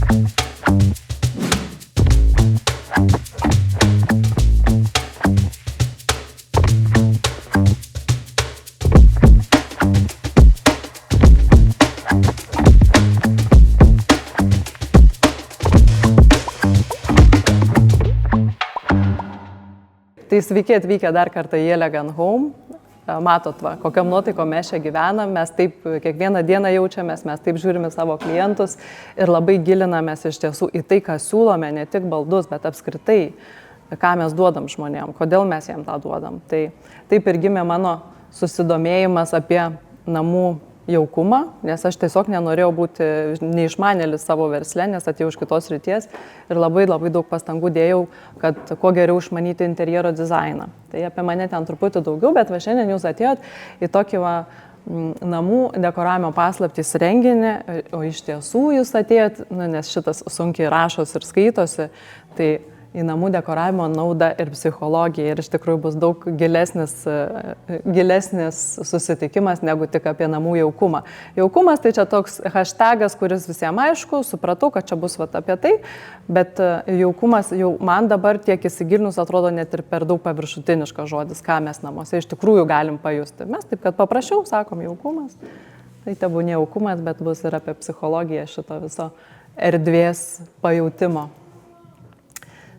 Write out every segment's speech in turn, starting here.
Tai sveiki atvykę dar kartą į Elegant Home. Matot, kokiam nuotaikom mes čia gyvenam, mes taip kiekvieną dieną jaučiamės, mes taip žiūrime savo klientus ir labai gilinamės iš tiesų į tai, ką siūlome, ne tik baldus, bet apskritai, ką mes duodam žmonėm, kodėl mes jiem tą duodam. Tai taip ir gimė mano susidomėjimas apie namų jaukumą, nes aš tiesiog nenorėjau būti neišmanėlis savo versle, nes atėjau iš kitos srities ir labai daug pastangų dėjau, kad kuo geriau išmanyti interjero dizainą. Tai apie mane ten truputį daugiau, bet va šiandien jūs atėjot į tokį namų dekoravimo paslaptys renginį, o iš tiesų jūs atėjot, nes šitas sunkiai rašos ir skaitosi, tai į namų dekoravimo naudą ir psichologiją ir iš tikrųjų bus daug gilesnis susitikimas negu tik apie namų jaukumą. Jaukumas tai čia toks hashtagas, kuris visiems aišku, supratau, kad čia bus apie tai, bet jaukumas jau man dabar tiek įsigilinus atrodo net ir per daug paviršutiniškas žodis, ką mes namuose iš tikrųjų galim pajusti. Mes taip, kad paprašiau, sakom jaukumas, tai tebūnė jaukumas, bet bus ir apie psichologiją šito viso erdvės pajautimo.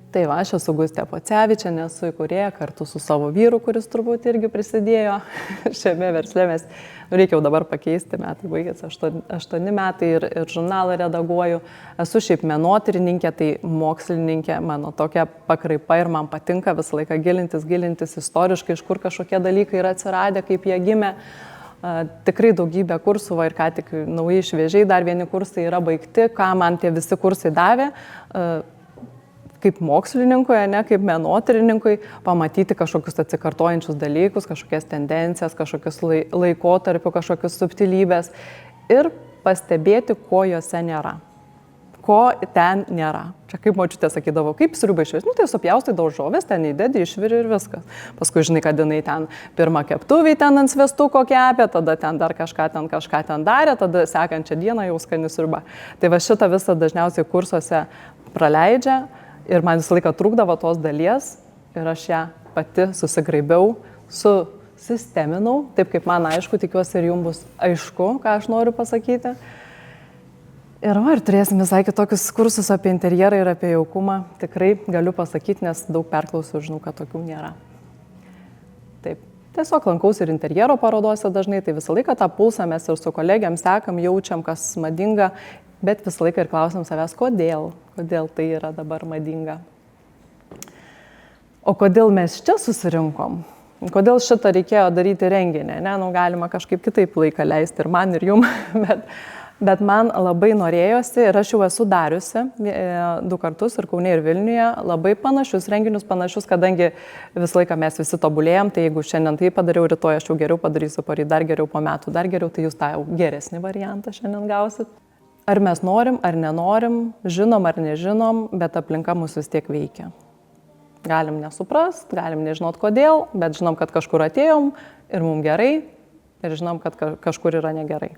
Tai va, aš esu Gustė Pocevičienė, esu įkūrėja kartu su savo vyru, kuris turbūt irgi prisidėjo šiame versle. Mes reikia jau dabar pakeisti, metai baigėsi 8 metai ir žurnalą redaguoju. Esu šiaip menotyrininkė, tai mokslininkė, mano tokia pakraipa ir man patinka visą laiką gilintis istoriškai, iš kur kažkokie dalykai yra atsiradę, kaip jie gimė. Tikrai daugybė kursų, ir ką tik naujai šviežiai dar vieni kursai yra baigti, ką man tie visi kursai davė. Kaip mokslininkui, ne kaip menotyrininkui, pamatyti kažkokius atsikartojančius dalykus, kažkokias tendencijas, kažkokius laikotarpių, kažkokius subtilybės ir pastebėti, ko juose nėra. Ko ten nėra. Čia kaip močiutė sakydavo, kaip sriuba išvis, tai supjaustai daržovės, ten įdedi, išviri ir viskas. Paskui žinai, kad jinai ten pirmą keptuvį ten ant sviestuko kepė, tada ten dar kažką ten darė, tada sekančią dieną jau skani sriuba. Tai va šitą visą dažniausiai kursuose praleidžia. Ir man visą laiką trūkdavo tos dalies ir aš ją pati susigraibiau, susisteminau, taip kaip man aišku, tikiuosi ir jums bus aišku, ką aš noriu pasakyti. Ir turėsim visai kitokius kursus apie interjerą ir apie jaukumą, tikrai galiu pasakyti, nes daug perklausiu, žinau, kad tokių nėra. Taip, tiesiog lankausi ir interjero parodose dažnai, tai visą laiką tą pulsą mes ir su kolegiam sekam, jaučiam, kas madinga. Bet visą laiką ir klausom savęs, kodėl tai yra dabar madinga. O kodėl mes čia susirinkom? Kodėl šitą reikėjo daryti renginį? Galima kažkaip kitaip laiką leisti ir man, ir jum, bet man labai norėjosi ir aš jau esu dariusi 2 kartus ir Kaune, ir Vilniuje labai panašius renginius, kadangi visą laiką mes visi tobulėjom, tai jeigu šiandien tai padariau, rytoj aš jau geriau padarysiu, poryt dar geriau, po metų dar geriau, tai jūs tą jau geresnį variantą šiandien gausit. Ar mes norim, ar nenorim, žinom ar nežinom, bet aplinka mus vis tiek veikia. Galim nesuprast, galim nežinot kodėl, bet žinom, kad kažkur atėjom ir mums gerai, ir žinom, kad kažkur yra negerai.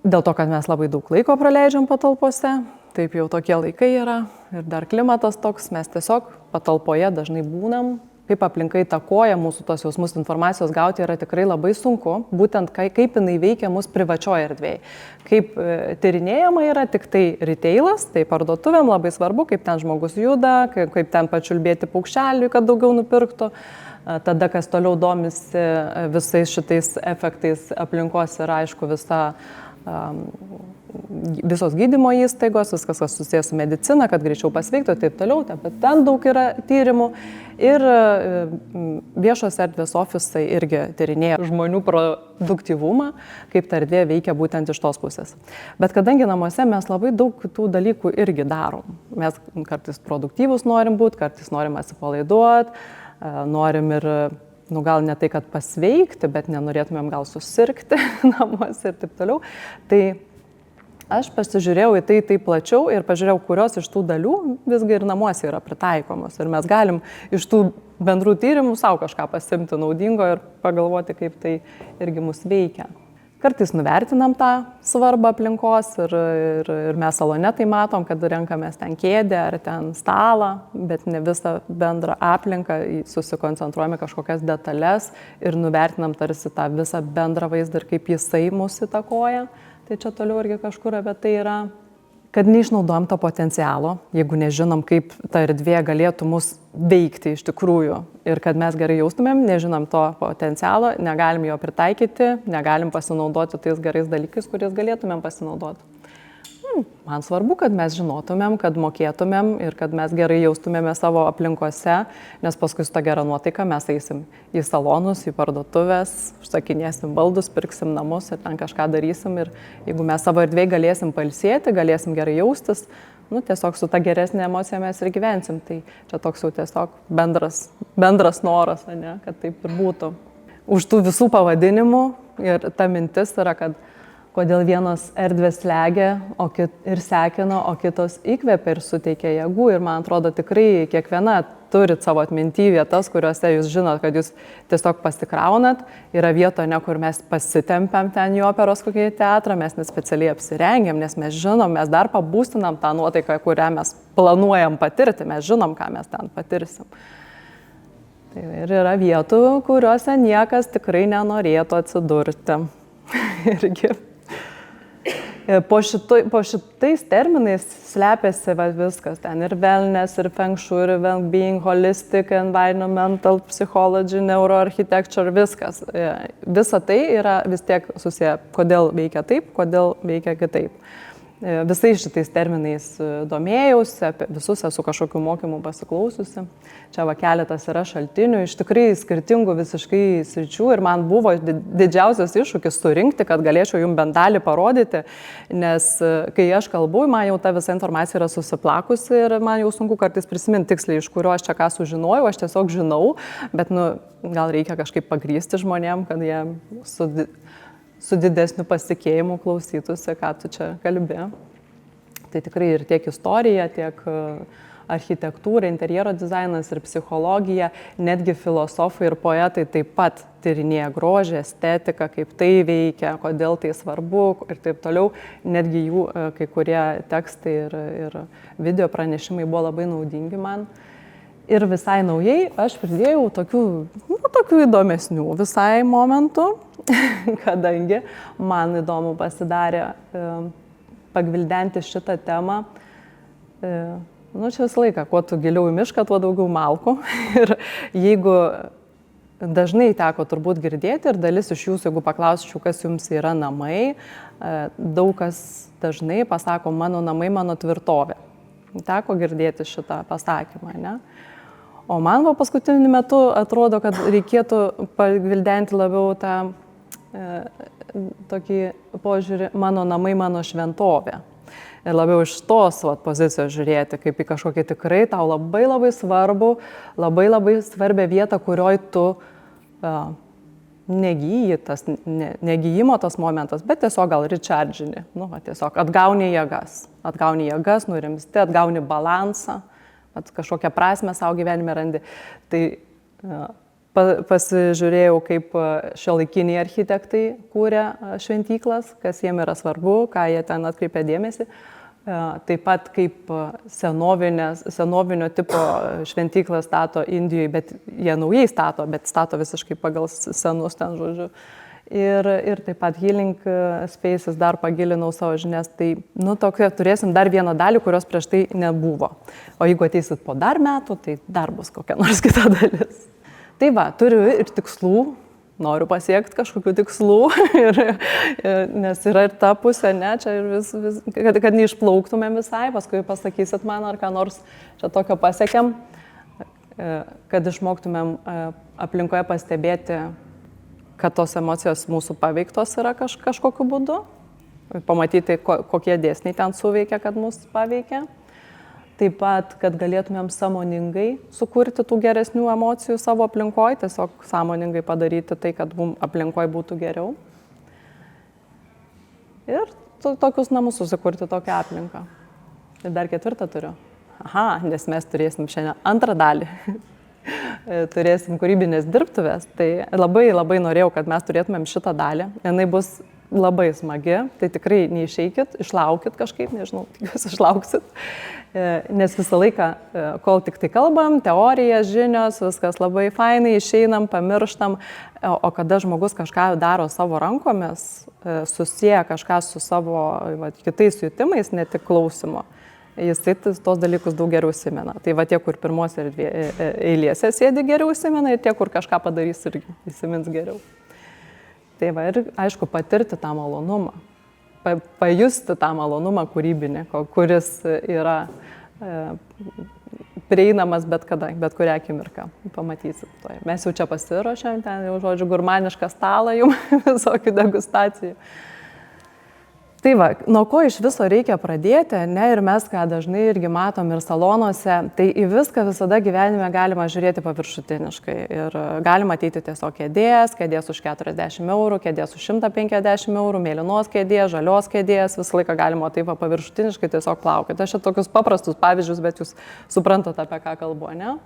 Dėl to, kad mes labai daug laiko praleidžiam patalpose, taip jau tokie laikai yra ir dar klimatas toks, mes tiesiog patalpoje dažnai būnam. Kaip aplinka įtakoja mūsų tos jausmus, informacijos gauti yra tikrai labai sunku, būtent kaip jinai veikia mūsų privačioje erdvėje. Kaip tyrinėjama yra tik tai retailas, tai parduotuvėm labai svarbu, kaip ten žmogus juda, kaip ten pačiulbėti paukšteliui, kad daugiau nupirktų. Tada, kas toliau domisi visais šitais efektais aplinkos yra, aišku, visos gydymo įstaigos, viskas, kas susijęs su medicina, kad greičiau pasveiktų ir taip toliau, bet ten daug yra tyrimų ir viešos erdvės ofisai irgi tyrinėja žmonių produktyvumą, kaip ta erdvė veikia būtent iš tos pusės. Bet kadangi namuose mes labai daug tų dalykų irgi darom, mes kartais produktyvus norim būti, kartais norim atsipalaiduoti, norim ir gal ne tai, kad pasveikti, bet nenorėtumėm gal susirgti namuose ir taip toliau, tai aš pasižiūrėjau į tai taip plačiau ir pažiūrėjau, kurios iš tų dalių visgi ir namuose yra pritaikomos. Ir mes galim iš tų bendrų tyrimų savo kažką pasimti naudingo ir pagalvoti, kaip tai irgi mus veikia. Kartais nuvertinam tą svarbą aplinkos ir mes salone tai matom, kad renkamės ten kėdę ar ten stalą, bet ne visą bendrą aplinką, susikoncentruojame kažkokias detalės ir nuvertinam tarsi tą visą bendrą vaizdą ir kaip jisai mus įtakoja. Tai čia toliau irgi kažkur apie tai yra, kad neišnaudojam to potencialo, jeigu nežinom, kaip ta erdvė galėtų mus veikti iš tikrųjų ir kad mes gerai jaustumėm, nežinom to potencialo, negalim jo pritaikyti, negalim pasinaudoti tais gerais dalykais, kuriais galėtumėm pasinaudoti. Man svarbu, kad mes žinotumėm, kad mokėtumėm ir kad mes gerai jaustumėme savo aplinkose, nes paskui su ta gera nuotaika mes eisim į salonus, į parduotuvės, užsakinėsim baldus, pirksim namus ir ten kažką darysim ir jeigu mes savo erdvėj galėsim pailsėti, galėsim gerai jaustis, tiesiog su ta geresnė emocija mes ir gyvensim. Tai čia toks jau tiesiog bendras noras, ne, kad taip ir būtų. Už tų visų pavadinimų ir ta mintis yra, kad kodėl vienos erdvės slegia ir sekina, o kitos įkvepia ir suteikia jėgų. Ir man atrodo, tikrai kiekviena turit savo atminty vietas, kuriuose jūs žinot, kad jūs tiesiog pasikraunat. Yra vieto, ne kur mes pasitempiam ten į operos kokį teatrą, mes nespecialiai apsirengiam, nes mes žinom, mes dar pabūstinam tą nuotaiką, kurią mes planuojam patirti, mes žinom, ką mes ten patirsim. Tai ir yra vietų, kuriuose niekas tikrai nenorėtų atsidurti. Irgi. Po šitais terminais slepiasi viskas ten ir wellness, ir feng shui, ir well-being, holistic, environmental psychology, neuroarchitecture, viskas. Visa tai yra vis tiek susiję, kodėl veikia taip, kodėl veikia kitaip. Visais šitais terminais domėjausi, apie visus esu kažkokių mokymų pasiklausiusi. Čia keletas yra šaltinių, iš tikrai skirtingų visiškai sričių ir man buvo didžiausias iššūkis surinkti, kad galėčiau jums bent dalį parodyti, nes kai aš kalbu, man jau ta visa informacija yra susiplakusi ir man jau sunku kartais prisiminti tiksliai, iš kurio aš čia ką sužinojau, aš tiesiog žinau, bet gal reikia kažkaip pagrysti žmonėm, kad jie su didesniu pasitikėjimu klausytųsi, ką tu čia kalbi. Tai tikrai ir tiek istorija, tiek architektūra, interjero dizainas ir psichologija, netgi filosofai ir poetai taip pat tyrinėja grožį, estetiką, kaip tai veikia, kodėl tai svarbu ir taip toliau. Netgi jų kai kurie tekstai ir video pranešimai buvo labai naudingi man. Ir visai naujai aš pridėjau tokių įdomesnių visai momentų, kadangi man įdomu pasidarė pagvildenti šitą temą. Čia visą laiką, kuo tu giliau į mišką, tuo daugiau malkų. Ir jeigu dažnai teko turbūt girdėti ir dalis iš jūsų, jeigu paklausčiau, kas jums yra namai, daug kas dažnai pasako, mano namai, mano tvirtovė. Teko girdėti šitą pasakymą, ne? O man paskutiniu metu atrodo, kad reikėtų pagvildenti labiau tą tokį požiūrį, mano namai, mano šventovė. Ir labiau iš tos pozicijos žiūrėti, kaip į kažkokį tikrai tau labai labai svarbu, labai labai svarbią vietą, kurioj tu negyji, negyjimo tas momentas, bet tiesiog gal rechargini, tiesiog atgauni jėgas, nurimsti, atgauni balansą. Kažkokią prasmę savo gyvenime randi. Tai pasižiūrėjau, kaip šiuolaikiniai architektai kūrė šventyklas, kas jiem yra svarbu, ką jie ten atkreipia dėmesį. Taip pat kaip senovinio tipo šventyklas stato Indijoje, bet jie naujai stato, bet stato visiškai pagal senus ten žodžiu. Ir taip pat Healing Spaces dar pagilinau savo žinias, tai turėsim dar vieną dalį, kurios prieš tai nebuvo. O jeigu ateisit po dar metų, tai dar bus kokia nors kita dalis. Tai turiu ir tikslų, noriu pasiekti kažkokių tikslų, nes yra ir ta pusė, ne, čia ir kad neišplauktumėm visai, paskui pasakysit man, ar ką nors čia tokio pasiekėm, kad išmoktumėm aplinkoje pastebėti, kad tos emocijos mūsų paveiktos yra kažkokiu būdu, pamatyti, kokie dėsniai ten suveikia, kad mūsų paveikia. Taip pat, kad galėtumėm sąmoningai sukurti tų geresnių emocijų savo aplinkoje, tiesiog sąmoningai padaryti tai, kad mums aplinkoje būtų geriau. Ir tokius namus susikurti tokią aplinką. Ir dar 4 turiu. Nes mes turėsim šiandien antrą dalį. Turėsim kūrybinės dirbtuvės, tai labai labai norėjau, kad mes turėtumėm šitą dalį. Jinai bus labai smagi, tai tikrai neišeikit, išlaukit kažkaip, nežinau, jūs išlauksit, nes visą laiką, kol tik tai kalbam, teorijas, žinios, viskas labai fainai, išeinam, pamirštam, o kada žmogus kažką daro savo rankomis, susiję kažką su savo kitais jutimais, ne tik klausimo, jisai tos dalykus daug geriau įsimena. Tai va tie, kur pirmose eilėse sėdi geriau įsimena ir tie, kur kažką padarys irgi įsimins geriau. Tai va ir aišku patirti tą malonumą, pajusti tą malonumą kūrybinį, kuris yra prieinamas bet kada, bet kurią akimirką, pamatysit. Mes jau čia pasiruošėm, ten jau žodžiu gurmanišką stalą jums visokių degustacijų. Tai va, nuo ko iš viso reikia pradėti, ne, ir mes, ką dažnai irgi matom ir salonuose, tai į viską visada gyvenime galima žiūrėti paviršutiniškai. Ir galima ateiti tiesiog kėdės už 40 eurų, kėdės už 150 eurų, mėlynos kėdės, žalios kėdės, visą laiką galima taip paviršutiniškai tiesiog plaukti. Aš čia tokius paprastus pavyzdžius, bet jūs suprantate, apie ką kalbu, ne?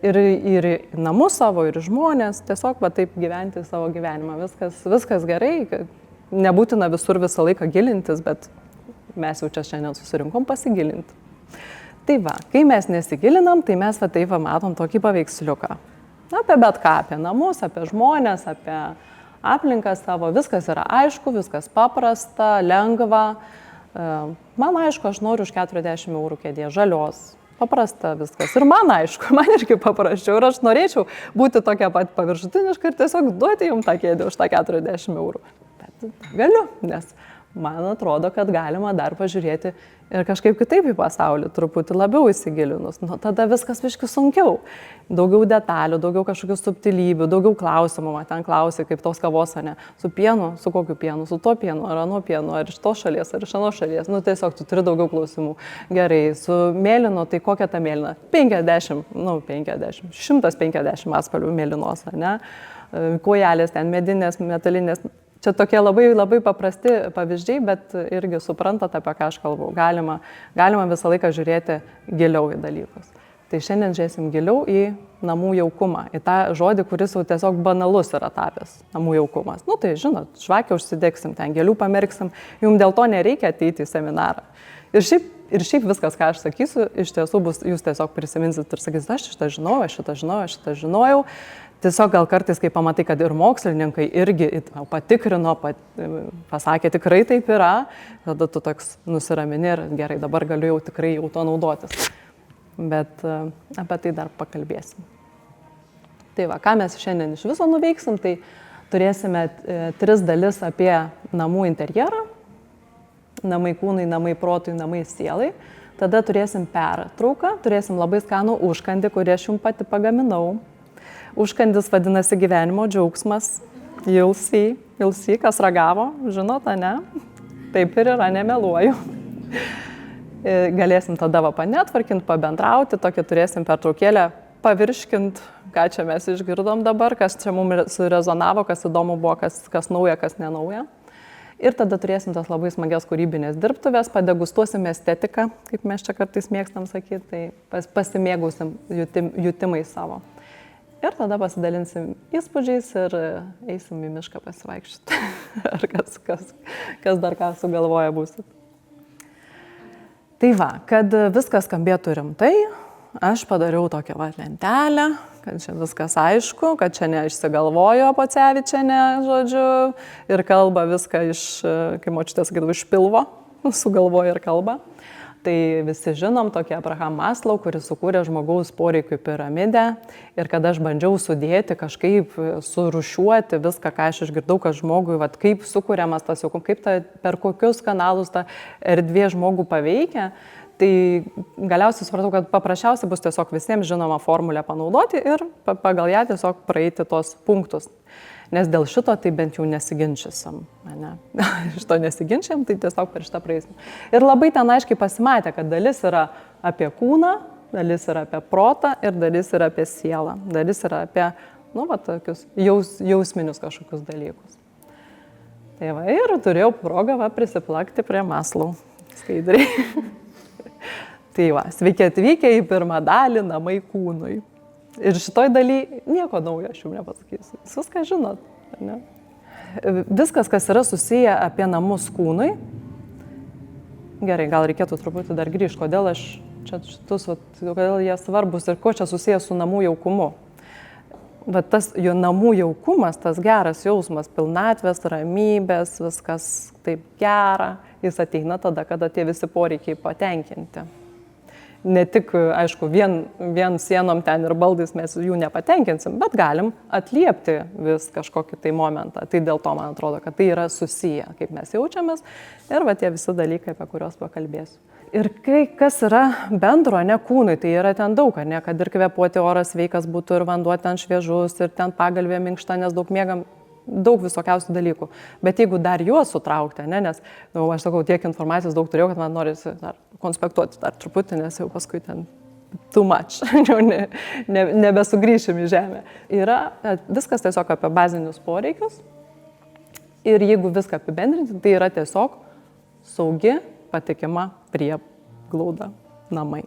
Ir namus savo, ir žmonės, tiesiog va taip gyventi savo gyvenimą. Viskas gerai. Nebūtina visur visą laiką gilintis, bet mes jau čia šiandien susirinkom pasigilinti. Tai va, kai mes nesigilinam, tai mes va taip va matom tokį paveiksliuką. Apie bet ką, apie namus, apie žmonės, apie aplinką savo. Viskas yra aišku, viskas paprasta, lengva. Man aišku, aš noriu už 40 eurų kėdės žalios. Paprasta viskas. Ir man aišku, man irgi paprasčiau. Ir aš norėčiau būti tokia pat paviršutiniška ir tiesiog duoti jums tą kėdę už tą 40 eurų. Galiu, nes man atrodo, kad galima dar pažiūrėti ir kažkaip kitaip į pasaulį, truputį labiau įsigilinus. Nu, tada viskas biški sunkiau. Daugiau detalių, daugiau kažkokių subtilybių, daugiau klausimų. Man ten klausia, kaip tos kavos, ne? Su pienu, su kokiu pienu, su to pienu, ar ano pienu, ar iš tos šalies, ar iš anos šalies. Nu, tiesiog tu turi daugiau klausimų. Gerai, su mėlynu, tai kokia ta mėlyna? 150 atspalvių mėlynos, ne? Kojelės ten, medinės, metalinės. Čia tokie labai paprasti pavyzdžiai, bet irgi suprantate, apie ką aš kalbu. Galima visą laiką žiūrėti giliau į dalykus. Tai šiandien žiūrėsim giliau į namų jaukumą, į tą žodį, kuris jau tiesiog banalus yra tapęs, namų jaukumas. Nu tai žinot, žvakę užsidegsim, ten gėlių pamerksim, jums dėl to nereikia ateiti į seminarą. Ir šiaip viskas, ką aš sakysiu, iš tiesų bus, jūs tiesiog prisiminsit ir sakysit, aš šitą žinojau. Tiesiog gal kartais, kai pamatai, kad ir mokslininkai irgi patikrino, pasakė, tikrai taip yra, tada tu toks nusiramini ir gerai, dabar galiu jau tikrai jau to naudotis. Bet apie tai dar pakalbėsim. Tai va, ką mes šiandien iš viso nuveiksim, tai turėsime 3 dalis apie namų interjerą, namai kūnai, namai protui, namai sielai. Tada turėsim pertrauką, turėsim labai skanų užkandį, kurį aš jums pati pagaminau. Užkandis vadinasi gyvenimo džiaugsmas, you'll see, kas ragavo, žinote, ne? Taip ir yra, nemeluoju. Galėsim tada panetvarkinti, pabendrauti, tokį turėsim pertraukėlę, pavirškint, ką čia mes išgirdom dabar, kas čia mums surezonavo, kas įdomu buvo, kas nauja, kas nenauja. Ir tada turėsim tas labai smagias kūrybinės dirbtuvės, padegustuosim estetiką, kaip mes čia kartais mėgstam sakyti, tai pasimėgausim jutimais savo. Ir tada pasidalinsim įspūdžiais ir eisim į mišką pasivaikščioti. Ar kas dar ką sugalvoja būsit. Tai va, kad viskas skambėtų rimtai, aš padariau tokią lentelę, kad čia viskas aišku, kad čia neišsigalvojo Pocevičienė, žodžiu, ir kalba viską iš, kaip močiutė sakydavo, iš pilvo, sugalvoja ir kalba. Tai visi žinom tokį Abraham Maslow, kuris sukūrė žmogaus poreikių piramidę. Ir kada aš bandžiau sudėti, kažkaip surūšiuoti viską, ką aš išgirdau, kad žmogui, kaip sukūriamas tas jaukumas, per kokius kanalus ta erdvė žmogų paveikia, tai galiausiai supratau, kad paprasčiausiai bus tiesiog visiems žinoma formulę panaudoti ir pagal ją tiesiog praeiti tos punktus. Nes dėl šito tai bent jau nesiginčysim. Ne? Šito nesiginčiam, tai tiesiog per šitą praeisim. Ir labai ten aiškiai pasimatė, kad dalis yra apie kūną, dalis yra apie protą ir dalis yra apie sielą. Dalis yra apie, tokius jausminius kažkokius dalykus. Tai va, ir turėjau progą prisiplakti prie Maslow skaidriai. Tai va, sveiki atvykę į pirmą dalį namai kūnui. Ir šitoj daly nieko naujo aš jums nepasakysiu. Jūs viską žinot, ne? viskas, kas yra susiję apie namus kūnui, gerai, gal reikėtų truputį dar grįžti, kodėl kodėl jie svarbus ir kuo čia susiję su namų jaukumu. Bet tas jo namų jaukumas, tas geras jausmas, pilnatvės, ramybės, viskas taip gera, jis ateina tada, kada tie visi poreikiai patenkinti. Ne tik, aišku, vien sienom ten ir baldais mes jų nepatenkinsim, bet galim atliepti vis kažkokį tai momentą. Tai dėl to, man atrodo, kad tai yra susiję, kaip mes jaučiamės ir va tie visi dalykai, apie kuriuos pakalbėsiu. Ir kas yra bendro, ne kūnui, tai yra ten daug, ne, kad ir kvėpuoti oras sveikas būtų ir vanduo ten šviežus ir ten pagalvė minkšta, nes daug miegam, daug visokiausių dalykų. Bet jeigu dar juos sutraukti, ne, nes, aš sakau, tiek informacijos daug turėjau, kad man norisi dar konspektuoti dar truputį, nes jau paskui ten too much, jau nebesugrįšim į žemę. Yra viskas tiesiog apie bazinius poreikius ir jeigu viską apibendrinti, tai yra tiesiog saugi, patikima prieglauda namai.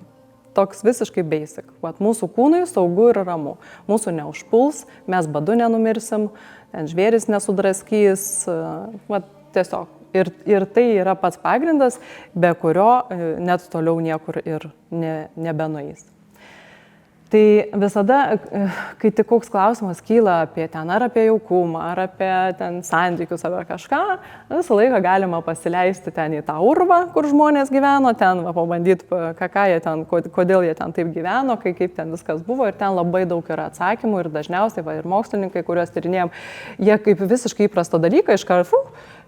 Toks visiškai basic. Vat mūsų kūnui saugu ir ramu. Mūsų neužpuls, mes badu nenumirsim, ten žvėris nesudraskys, vat tiesiog. Ir tai yra pats pagrindas, be kurio net toliau niekur ir nebenueis. Tai visada, kai tik koks klausimas kyla apie ten, ar apie jaukumą, ar apie ten santykius, ar kažką, visą laiką galima pasileisti ten į tą urvą, kur žmonės gyveno, ten pabandyti, ką jie ten, kodėl jie ten taip gyveno, kaip ten viskas buvo ir ten labai daug yra atsakymų ir dažniausiai ir mokslininkai, kuriuos tyrinėjom, jie kaip visiškai įprastą dalyką iškart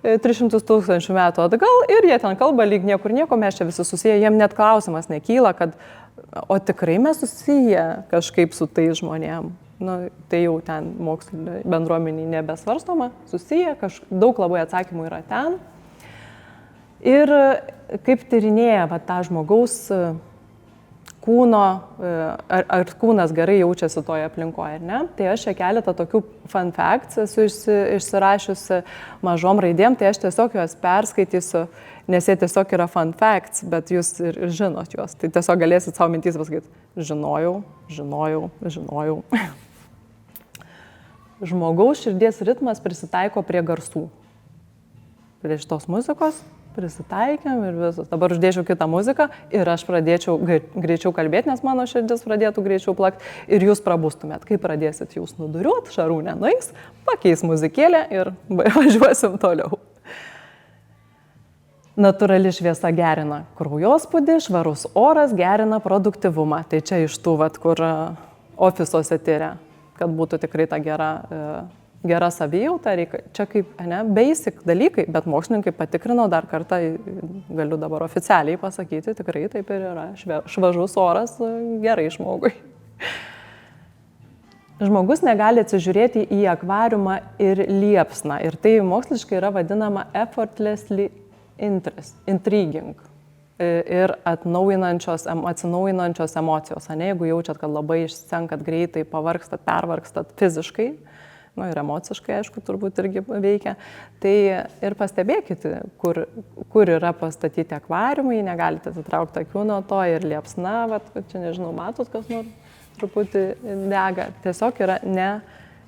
300 000 metų atgal ir jie ten kalba lyg niekur nieko, mes čia visi susiję, jiem net klausimas nekyla, kad o tikrai mes susiję kažkaip su tai žmonėm. Nu, tai jau ten mokslinio bendruomeniai nebesvarstoma, susiję, daug labai atsakymų yra ten. Ir kaip tyrinėja tą žmogaus kūno, ar kūnas gerai jaučiasi toje aplinkoje, ar ne? Tai aš čia keletą tokių fun facts esu išsirašiusi mažom raidėm, tai aš tiesiog juos perskaitysiu, nes jie tiesiog yra fun facts, bet jūs ir žinot juos. Tai tiesiog galėsit savo mintys pasakyti, žinojau. Žmogaus širdies ritmas prisitaiko prie garsų. Prie šitos muzikos prisitaikėm ir visus. Dabar uždėčiau kitą muziką ir aš pradėčiau greičiau kalbėti, nes mano širdis pradėtų greičiau plakti ir jūs prabustumėt. Kai pradėsit jūs nuduriuot, Šarūnė nueis, pakeis muzikėlę ir važiuosim toliau. Natūrali šviesa gerina kraujospūdį, švarus oras gerina produktyvumą. Tai čia iš tų, kur ofisuose tyria, kad būtų tikrai ta gera savijauta, čia kaip basic dalykai, bet mokslininkai patikrino dar kartą, galiu dabar oficialiai pasakyti, tikrai taip ir yra, švažus oras gerai žmogui. Žmogus negali atsižiūrėti į akvariumą ir liepsną ir tai moksliškai yra vadinama effortlessly intriguing ir atsinaujinančios emocijos, jeigu jaučiat, kad labai išsenkat greitai, pavargstat, pervargstat fiziškai, ir emociškai, aišku, turbūt irgi veikia. Tai ir pastebėkite, kur yra pastatyti akvariumai, negalite atitraukti akių nuo to ir liepsna, čia nežinau, matot, kas nors truputį dega. Tiesiog yra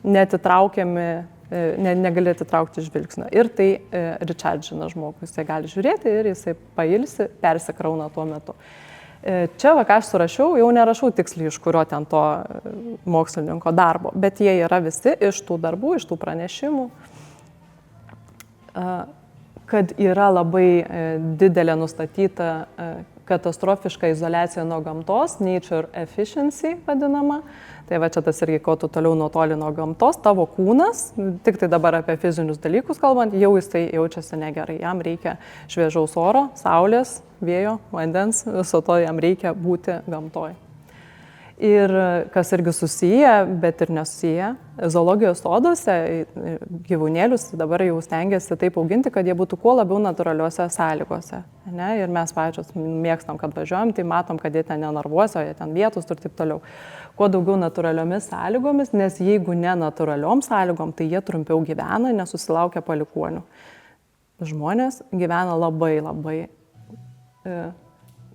neatitraukiami, negali atitraukti žvilgsnio. Ir tai recharge'ina žmogų, jisai gali žiūrėti ir jisai pailsi, persikrauna tuo metu. Čia, ką aš surašiau, jau nerašau tiksliai iš kurio ten to mokslininko darbo, bet jie yra visi iš tų darbų, iš tų pranešimų, kad yra labai didelė nustatyta katastrofiška izoliacija nuo gamtos, nature efficiency vadinama. Tai va čia tas irgi, ko tu toliau nutoli nuo gamtos, tavo kūnas, tik tai dabar apie fizinius dalykus kalbant, jau jisai jaučiasi negerai. Jam reikia šviežaus oro, saulės, vėjo, vandens, viso to jam reikia būti gamtoj. Ir kas irgi susiję, bet ir nesusiję, zoologijos soduose gyvūnėlius dabar jau stengiasi taip auginti, kad jie būtų kuo labiau natūraliuose sąlygose. Ne? Ir mes pačios mėgstam, kad važiuojam, tai matom, kad jie ten nenarvuose, jie ten vietos ir taip toliau. Kuo daugiau natūraliomis sąlygomis, nes jeigu ne natūraliom sąlygom, tai jie trumpiau gyvena, nesusilaukia palikuonių. Žmonės gyvena labai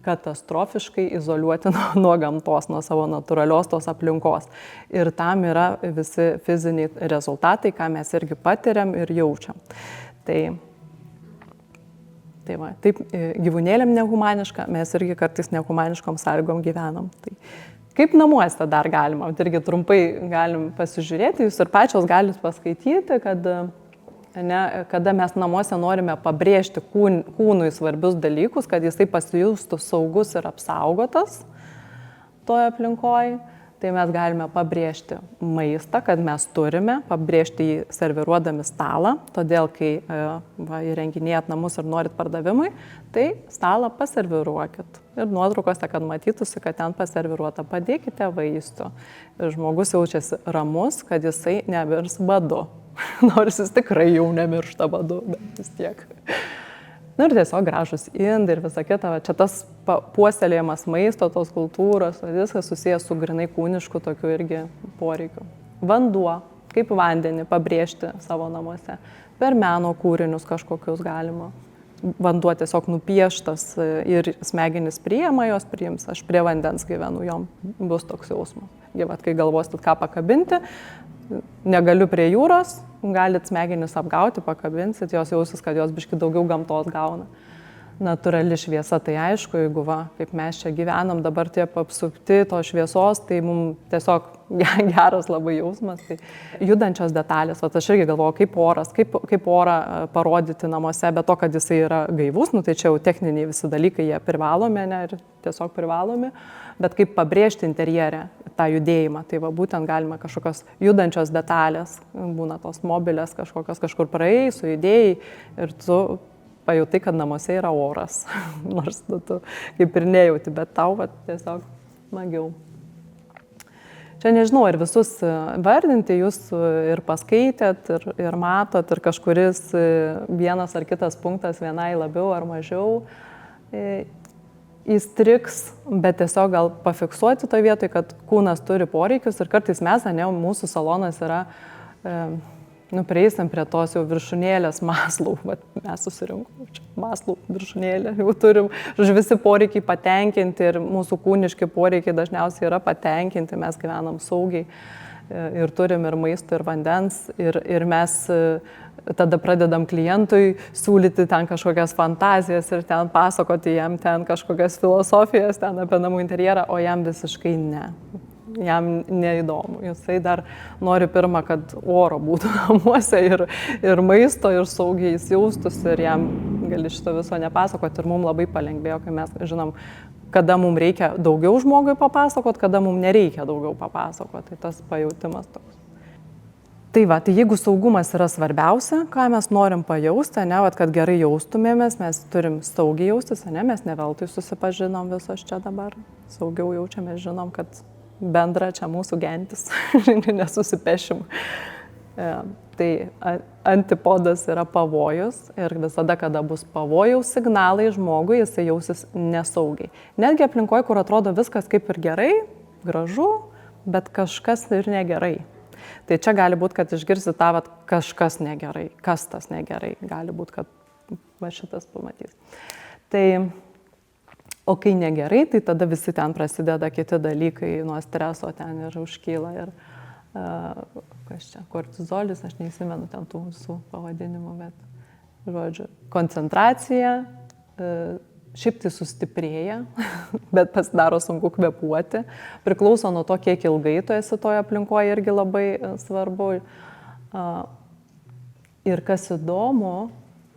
katastrofiškai izoliuoti nuo gamtos, nuo savo natūralios tos aplinkos. Ir tam yra visi fiziniai rezultatai, ką mes irgi patiriam ir jaučiam. Tai va, taip gyvūnėliam nehumaniška, mes irgi kartais nehumaniškom sąlygom gyvenam. Tai kaip namuose dar galima, irgi trumpai galim pasižiūrėti, jūs ir pačios galite paskaityti, kada mes namuose norime pabrėžti kūnui svarbius dalykus, kad jisai pasijustų saugus ir apsaugotas toje aplinkoje, tai mes galime pabrėžti maistą, kad mes turime, pabrėžti jį serviruodami stalą, todėl kai įrenginėjat namus ir norit pardavimui, tai stalą paserviruokit. Ir nuotraukose, kad matytųsi, kad ten paserviruota, padėkite vaistų. Ir žmogus jaučiasi ramus, kad jisai nemirs badu. Nors jis tikrai jau nemiršta badu, bet vis tiek. Ir tiesiog gražus indai ir visa kita. Čia tas puoselėjimas maisto, tos kultūros, viskas susijęs su grinai kūnišku tokiu irgi poreikiu. Vanduo, kaip vandenį pabrėžti savo namuose. Per meno kūrinius kažkokius galima. Vanduo tiesiog nupieštas ir smegenis priima, jos priims. Aš prie vandens gyvenu, jom bus toks jausmas. Gyvat, kai galvosit ką pakabinti, negaliu prie jūros, galit smegenis apgauti, pakabinsit, jos jausis, kad jos biški daugiau gamtos gauna. Natūrali šviesa, tai aišku, jeigu kaip mes čia gyvenam, dabar tie apsupti to šviesos, tai mums tiesiog geras labai jausmas. Tai judančios detalės, aš irgi galvoju, kaip orą parodyti namuose, bet to, kad jisai yra gaivus, tai čia jau techniniai visi dalykai, jie privalomi, ir tiesiog privalomi, bet kaip pabrėžti interjerę tą judėjimą, tai būtent galima kažkokios judančios detalės, būna tos mobilės kažkur praėjai, sujudėjai ir tu pajutai, kad namuose yra oras, nors tu kaip ir nejauti, bet tau tiesiog smagiau. Čia nežinau, ar visus vardinti, jūs ir paskaitėt, ir matot, ir kažkuris vienas ar kitas punktas vienai labiau ar mažiau įstriks, bet tiesiog gal pafiksuoti toje vietoje, kad kūnas turi poreikius ir kartais mes, mūsų salonas yra prieisim prie tos jau viršūnėlės Maslou, mes susirinkom čia Maslou viršūnėlę, jau turim, visi poreikiai patenkinti ir mūsų kūniški poreikiai dažniausiai yra patenkinti, mes gyvenam saugiai ir turim ir maisto, ir vandens ir mes tada pradedam klientui siūlyti ten kažkokias fantazijas ir ten pasakoti jam ten kažkokias filosofijas ten apie namų interjerą, o jam visiškai ne. Jam neįdomu. Jisai dar nori pirmą, kad oro būtų namuose ir maisto, ir saugiai jis jaustųsi ir jam gali šito viso nepasakoti. Ir mums labai palengvėjo, kai mes žinom, kada mums reikia daugiau žmogui papasakoti, kada mums nereikia daugiau papasakoti. Tai tas pajautimas toks. Tai tai jeigu saugumas yra svarbiausia, ką mes norim pajausti, kad gerai jaustumėmės, mes turim saugiai jaustis, mes ne veltui susipažinom visos čia dabar. Saugiau jaučiamės, žinom, kad bendra čia mūsų gentis, nesusipešim. Tai antipodas yra pavojus ir visada, kada bus pavojaus signalai žmogui, jisai jausis nesaugiai. Netgi aplinkoje, kur atrodo viskas kaip ir gerai, gražu, bet kažkas ir negerai. Tai čia gali būti, kad išgirsi tą, kažkas negerai, kas tas negerai, gali būti, kad šitas pamatys. O kai negerai, tai tada visi ten prasideda kiti dalykai, nuo streso ten ir užkyla ir kas čia, kortizolis, aš neįsimenu ten tų visų pavadinimų, bet žodžiu, koncentracija, šiaip tai sustiprėja, bet pasidaro sunku kvėpuoti, priklauso nuo to, kiek ilgai tu esi toje aplinkoje, irgi labai svarbu. Ir kas įdomu,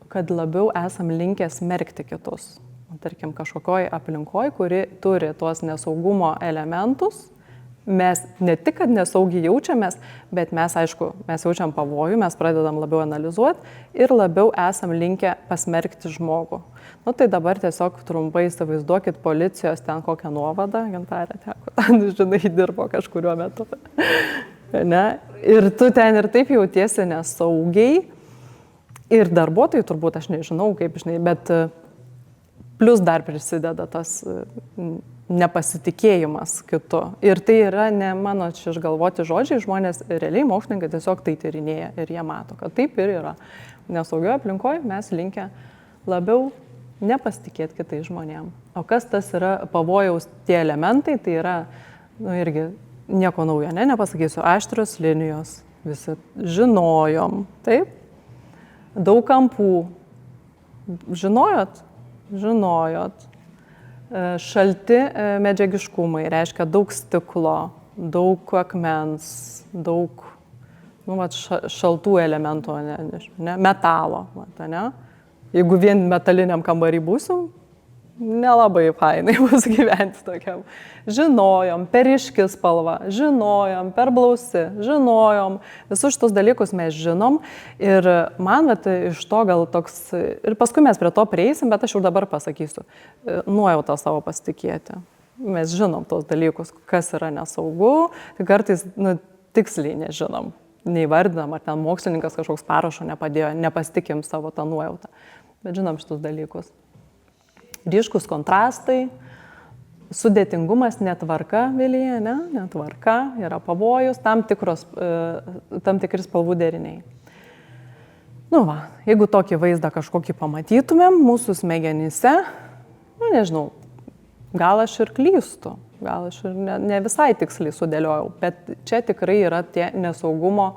kad labiau esam linkę smerkti kitus. Tarkim, kažkokioj aplinkoj, kuri turi tuos nesaugumo elementus, mes ne tik, kad nesaugiai jaučiamės, bet mes, aišku, mes jaučiam pavojų, mes pradedam labiau analizuoti ir labiau esam linkę pasmerkti žmogų. Tai dabar tiesiog trumpai įsivaizduokit policijos ten kokią nuovadą, Gintarė teko, žinai, dirbo kažkuriuo metu. Ir tu ten ir taip jautiesi nesaugiai ir darbuotojai turbūt, aš nežinau, kaip žinai, bet plus dar prisideda tas nepasitikėjimas kitu. Ir tai yra ne mano čia išgalvoti žodžiai, žmonės realiai mokslininkai tiesiog tai tyrinėja ir jie mato, kad taip ir yra. Nesaugioje aplinkoje mes linkę labiau nepasitikėti kitais žmonėm. O kas tas yra pavojaus tie elementai, tai yra, irgi nieko naujo, nepasakysiu, aštrios linijos, visi žinojom, taip? Daug kampų. Žinojot? Šalti medžiagiškumai, reiškia daug stiklo, daug akmens, daug šaltų elementų, metalo. Jeigu vien metaliniam kambarį būsim, nelabai fainai bus gyventi tokiam. Žinojom, per ryški spalva, žinojom, per blausi, žinojom, visus šitus dalykus mes žinom ir man iš to gal toks, ir paskui mes prie to prieisim, bet aš jau dabar pasakysiu, nuojautą savo pasitikėti. Mes žinom tos dalykus, kas yra nesaugu, tai kartais tiksliai nežinom, neįvardinam, ar ten mokslininkas kažkoks parašo nepadėjo, nepasitikim savo tą nuojautą, bet žinom šitus dalykus. Ryškus kontrastai, sudėtingumas, netvarka, Vilija, netvarka, yra pavojus, tam tikri spalvų deriniai. Jeigu tokį vaizdą kažkokį pamatytumėm mūsų smegenyse, nežinau, gal aš ir klystu, gal aš ir ne visai tiksliai sudėliojau, bet čia tikrai yra tie nesaugumo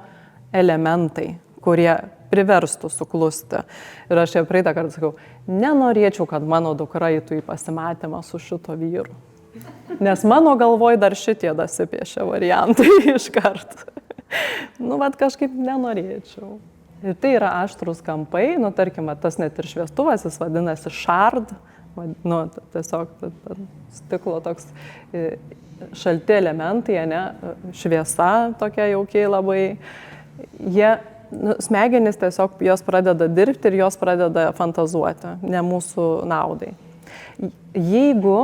elementai, kurie priverstų suklusti. Ir aš čia praeitą kartą sakiau, nenorėčiau, kad mano dukra eitų į pasimatymą su šito vyru. Nes mano galvoj dar šitie dasipiešia variantai iškart. Kažkaip nenorėčiau. Ir tai yra aštrus kampai, tarkim, tas net ir šviestuvas, jis vadinasi shard, tiesiog stiklo toks šalti elementai, šviesa tokia jaukiai labai. Smegenys tiesiog jos pradeda dirbti ir jos pradeda fantazuoti, ne mūsų naudai. Jeigu,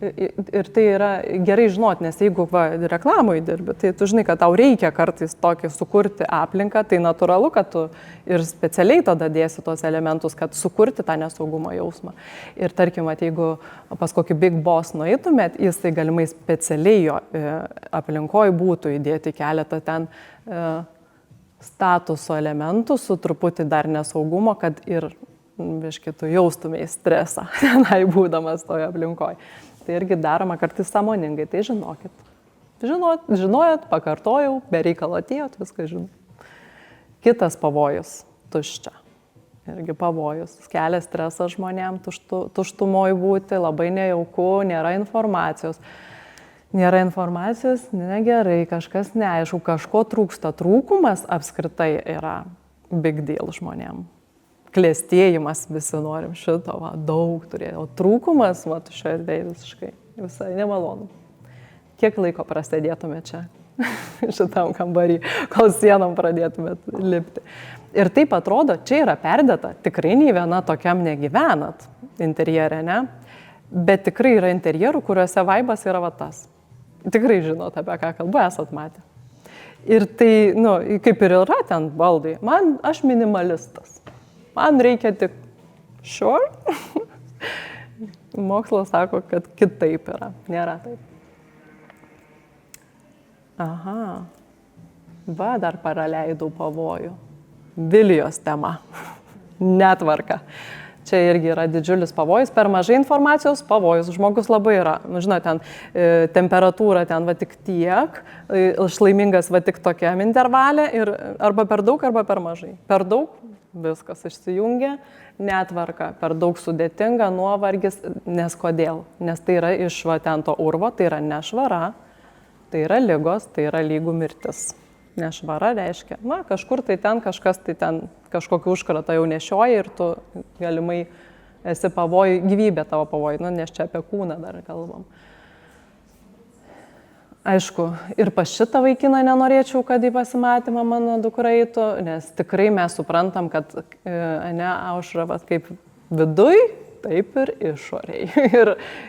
ir tai yra gerai žinoti, nes jeigu reklamoj dirbi, tai tu žinai, kad tau reikia kartais tokį sukurti aplinką, tai natūralu, kad tu ir specialiai tada dėsi tos elementus, kad sukurti tą nesaugumo jausmą. Ir tarkim, jeigu pas kokį Big Boss nueitumėt, jisai galimai specialiai jo aplinkoj būtų įdėti keletą ten statuso elementų su truputį dar nesaugumo, kad ir tu jaustumėj stresą tenai būdamas toje aplinkoje. Tai irgi daroma kartais sąmoningai, tai žinokit. Žinojot, pakartojau, be reikalo atėjot, viską žinot. Kitas pavojus – tuščia. Irgi pavojus. Kelia stresą žmonėm, tuštumoj būti, labai nejauku, nėra informacijos. Nėra informacijos, negerai, kažkas neaišku, kažko trūksta. Trūkumas apskritai yra big deal žmonėm. Klėstėjimas visi norim šito, daug turėjo. O trūkumas, šioje erdvėje visiškai, visai nemalonu. Kiek laiko prasėdėtume čia, šitam kambarį, kol sienom pradėtumėt lipti. Ir taip atrodo, čia yra perdėta, tikrai nei viena tokiam negyvenat interjere, ne? Bet tikrai yra interjerų, kuriuose vaibas yra tas. Tikrai žinot, apie ką kalbu, esat matę. Ir tai, kaip ir yra ten baldai, aš minimalistas. Man reikia tik sure. Mokslas sako, kad kitaip yra, nėra taip. Aha, dar praleidau pavojų. Vilijos tema, netvarka. Čia irgi yra didžiulis pavojus, per mažai informacijos pavojus, žmogus labai yra, ten temperatūra ten tik tiek, šlaimingas tik tokiam intervalė, arba per daug, arba per mažai. Per daug, viskas išsijungia, netvarka, per daug sudėtinga, nuovargis, nes kodėl? Nes tai yra iš ten to urvo, tai yra nešvara, tai yra ligos, tai yra lygų mirtis. Nešvara reiškia, kažkur tai ten kažkas tai ten kažkokį užkratą jau nešioja ir tu galimai esi pavojui, gyvybė tavo pavojui, nes čia apie kūną dar kalbam. Aišku, ir pas šitą vaikiną nenorėčiau, kad į pasimatymą mano dukra eitų, nes tikrai mes suprantam, kad aušra kaip viduj, taip ir išoriai.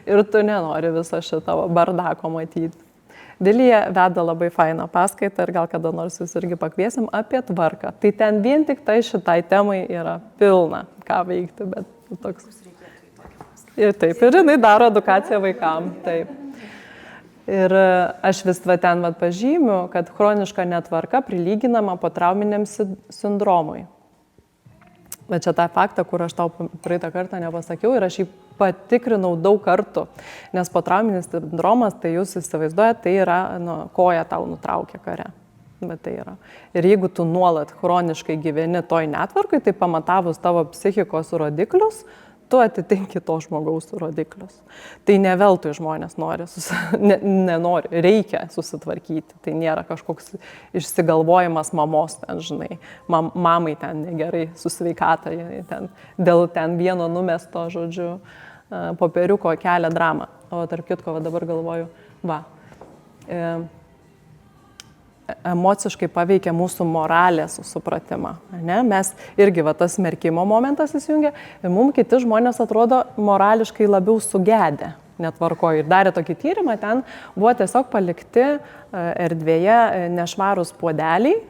Ir tu nenori viso šito bardako matyti. Vilija veda labai fainą paskaitą ir gal kada nors jūs irgi pakviesim apie tvarką. Tai ten vien tik tai šitai temai yra pilna, ką veikti, bet toks. Ir taip, ir jinai daro edukaciją vaikam, taip. Ir aš vis ten pažymiu, kad chroniška netvarka prilyginama potrauminiam sindromui. Bet čia tą faktą, kur aš tau praeitą kartą nepasakiau ir aš jį patikrinau daug kartų, nes potrauminis sindromas, tai jūs įsivaizduojate, tai yra, koja tau nutraukia kare. Bet tai yra. Ir jeigu tu nuolat chroniškai gyveni toj netvarkai, tai pamatavus tavo psichikos rodiklius, tu atitinki to žmogaus rodiklius. Tai ne veltui žmonės nori, nenori, reikia susitvarkyti. Tai nėra kažkoks išsigalvojimas mamos, ten, žinai, mamai ten negerai su sveikata, dėl ten vieno numesto, žodžiu, popieriuko kelia dramą. O tarp kitko, dabar galvoju, emociškai paveikia mūsų moralės supratimą. Ne? Mes irgi tas smerkimo momentas įsijungia ir mums kiti žmonės atrodo morališkai labiau sugedę netvarkoje. Ir darė tokį tyrimą, ten buvo tiesiog palikti erdvėje nešvarūs puodeliai,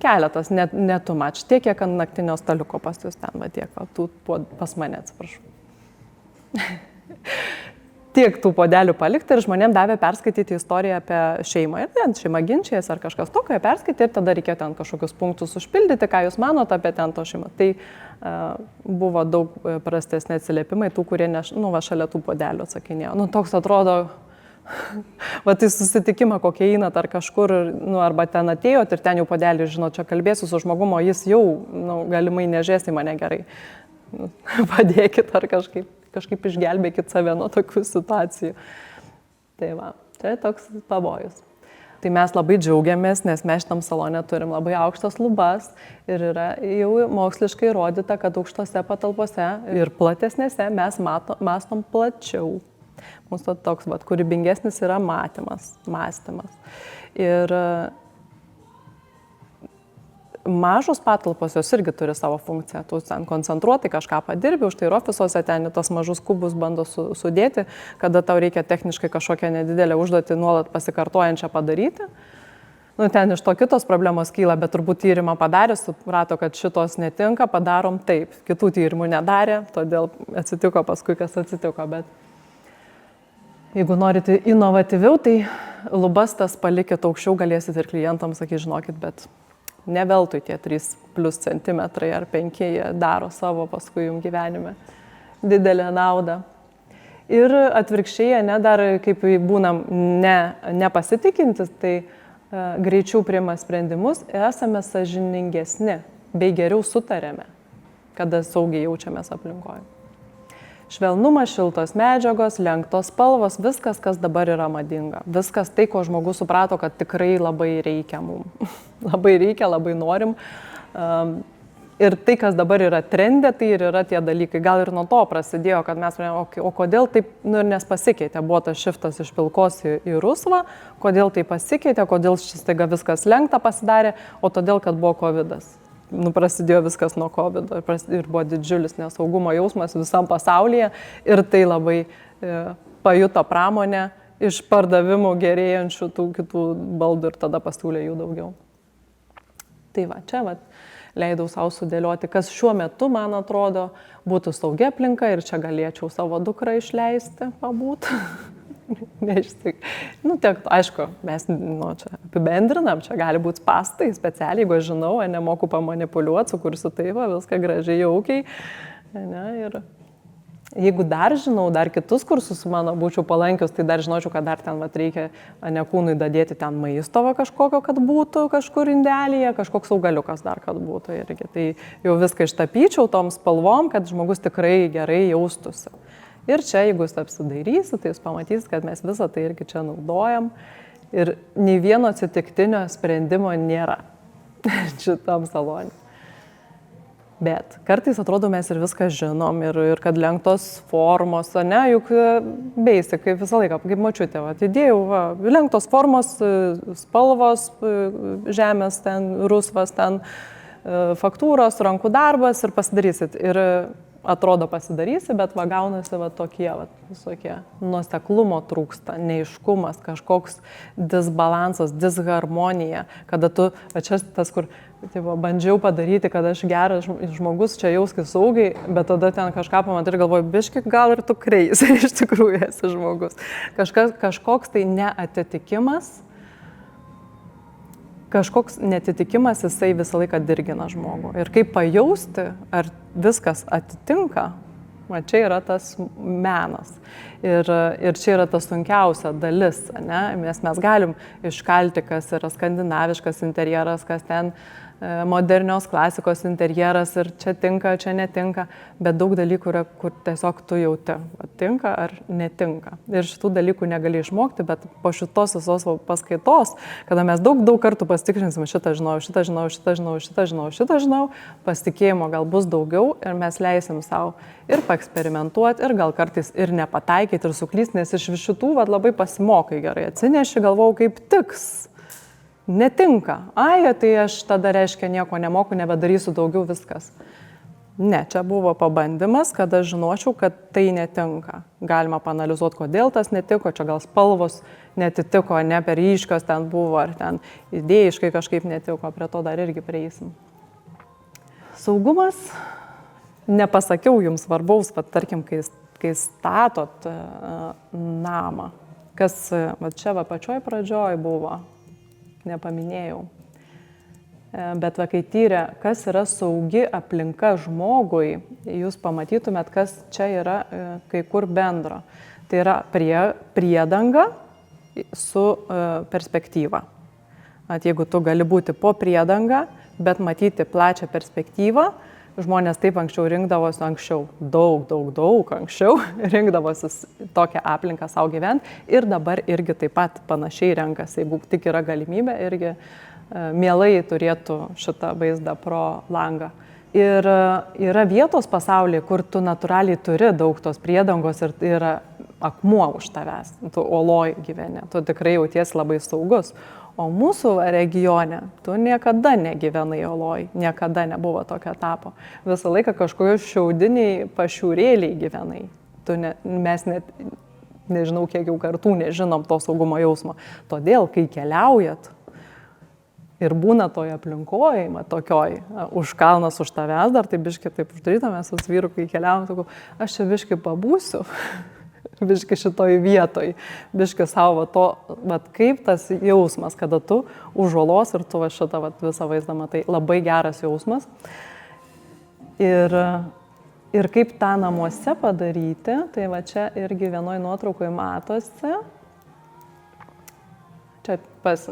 keletas, net too much, tiek kiek ant naktinio staliuko pas jūs ten, tiek pas mane, atsiprašau. Tiek tų podelių palikti ir žmonėm davė perskaityti istoriją apie šeimą. Ir ten šeima ginčijasi ar kažkas tokio, jie perskaitė ir tada reikėjo ten kažkokius punktus užpildyti, ką jūs manote apie ten to šeimą. Tai buvo daug prastesni atsiliepimai tų, kurie šalia tų podelių atsakinėjo. Toks atrodo, tai susitikimą kokie einat ar kažkur, arba ten atėjot ir ten jau podelį, čia kalbėsiu su žmogumo, jis jau galimai nežės į mane gerai. Padėkit ar kažkaip išgelbėkit save nuo tokių situacijų. Tai čia toks pavojus. Tai mes labai džiaugiamės, nes mes šitam salone turim labai aukštas lubas ir yra jau moksliškai įrodyta, kad aukštose patalpose ir platesnėse mes mąstom plačiau. Mūsų toks kūrybingesnis yra mąstymas. Ir mažos patalpos jos irgi turi savo funkciją. Tu ten koncentruotai kažką padirbi, už tai ir ofisuose ten tos mažus kubus bando sudėti, kada tau reikia techniškai kažkokią nedidelę užduotį nuolat pasikartojančią padaryti. Ten iš to kitos problemos kyla, bet turbūt tyrimą padarė, suprato, kad šitos netinka, padarom taip. Kitų tyrimų nedarė, todėl atsitiko paskui, kas atsitiko. Bet jeigu norite inovatyviau, tai lubas tas palikit aukščiau, galėsit ir klientams sakyti, žinokit, bet ne veltui tie 3+ centimetrai ar 5 jie daro savo paskui jums gyvenime didelę naudą. Ir atvirkščiai, dar kaip būnam nepasitikintis, tai greičiau priima sprendimus, esame sąžiningesni bei geriau sutarėme, kada saugiai jaučiamės aplinkoje. Švelnumas, šiltos medžiagos, lenktos spalvos, viskas, kas dabar yra madinga. Viskas tai, ko žmogus suprato, kad tikrai labai reikia mums. Labai reikia, labai norim. Ir tai, kas dabar yra trendė, tai ir yra tie dalykai. Gal ir nuo to prasidėjo, kad mes, o kodėl taip, nes pasikeitė, buvo tas šiftas iš pilkos į rusvą, kodėl tai pasikeitė, kodėl šis taiga viskas lenkta pasidarė, o todėl, kad buvo covidas. Prasidėjo viskas nuo COVID ir buvo didžiulis nesaugumo jausmas visam pasaulyje ir tai labai pajuto pramonę iš pardavimų gerėjančių tų kitų baldų ir tada pasiūlė jų daugiau. Tai čia leidau savo sudėlioti, kas šiuo metu, man atrodo, būtų saugi aplinka ir čia galėčiau savo dukrą išleisti, pabūt. Aišku, mes čia apibendrinam, čia gali būti spastai specialiai, jeigu aš žinau, nemoku pamanipuliuoti, sukursiu taip, viską gražiai, jaukiai. Ir jeigu dar žinau, dar kitus kursus mano būčiau palankius, tai dar žinočiau, kad dar ten reikia kūnui dadėti ten maisto kažkokio, kad būtų kažkur indelyje, kažkoks augaliukas dar, kad būtų irgi. Tai jau viską ištapyčiau tom spalvom, kad žmogus tikrai gerai jaustųsi. Ir čia, jeigu jūs apsidairysit, tai jūs pamatysit, kad mes visą tai irgi čia naudojam. Ir nei vieno atsitiktinio sprendimo nėra šitam salone. Bet kartais atrodo, mes ir viską žinom, ir kad lenktos formos, juk basic, kaip visą laiką, kaip močiutė, įdėjau, lenktos formos, spalvos, žemės, ten rusvas, ten faktūros, rankų darbas ir pasidarysit. Ir atrodo pasidarysi, bet gaunasi tokie visokie nuoseklumo trūksta, neaiškumas, kažkoks disbalansas, disharmonija, kada tu, čia tas, kur bandžiau padaryti, kad aš geras žmogus, čia jauskis saugiai, bet tada ten kažką pamatai ir galvoju, biški, gal ir tu kreisi, iš tikrųjų esi žmogus. Kažkoks tai neatitikimas kažkoks netitikimas, jisai visą laiką dirgina žmogų. Ir kaip pajausti, ar viskas atitinka, čia yra tas menas. Ir čia yra ta sunkiausia dalis, ne? Mes galim iškalti, kas yra skandinaviškas interjeras, kas ten modernios klasikos interjeras ir čia tinka, čia netinka, bet daug dalykų yra, kur tiesiog tu jauti, tinka ar netinka. Ir šitų dalykų negali išmokti, bet po šitos visos paskaitos, kada mes daug kartų pasitikrinsim, šitą žinau, pasitikėjimo gal bus daugiau ir mes leisim savo ir paeksperimentuoti, ir gal kartais ir nepataikyti, ir suklysti, nes iš šitų labai pasimokai gerai, atsineši, galvau, kaip tiks. Netinka. Tai aš tada reiškia nieko nemoku, nebedarysiu daugiau, viskas. Ne, čia buvo pabandymas, kad aš žinočiau, kad tai netinka. Galima paanalizuoti, kodėl tas netiko, čia gal spalvos netitiko, ne per ryškios ten buvo, ar ten idėjiškai kažkaip netiko, prie to dar irgi prieisim. Saugumas, nepasakiau jums svarbaus, tarkim, kai statot namą, kas čia pačioj pradžioj buvo, nepaminėjau. Bet kai tyrė, kas yra saugi aplinka žmogui, jūs pamatytumėt, kas čia yra kai kur bendro. Tai yra priedanga su perspektyva. Jeigu tu gali būti po priedanga, bet matyti plačią perspektyvą, žmonės taip anksčiau rinkdavosi, daug anksčiau rinkdavosi tokią aplinką savo gyventi ir dabar irgi taip pat panašiai renkasi, jeigu tik yra galimybė, irgi mielai turėtų šitą vaizdą pro langą. Ir yra vietos pasaulyje, kur tu natūraliai turi daug tos priedangos ir yra akmuo už tavęs, tu oloj gyveni, tu tikrai jauties labai saugus. O mūsų regione tu niekada negyvenai oloj, niekada nebuvo tokio etapo. Visą laiką kažkokiu šiaudiniai pašiūrėliai gyvenai. Mes net nežinau, kiek jau kartų nežinom to saugumo jausmo. Todėl, kai keliaujat ir būna toje aplinkoje, tokioj, už kalnas už tavęs, dar tai biški taip uždarytame su vyru, kai keliaujam, sakau, aš čia biški pabūsiu. Biški šitoj vietoj, biški savo to, kaip tas jausmas, kada tu už olos ir tu šitą visą vaizdą matai, labai geras jausmas. Ir kaip tą namuose padaryti, tai čia irgi vienoj nuotraukoje matosi. Čia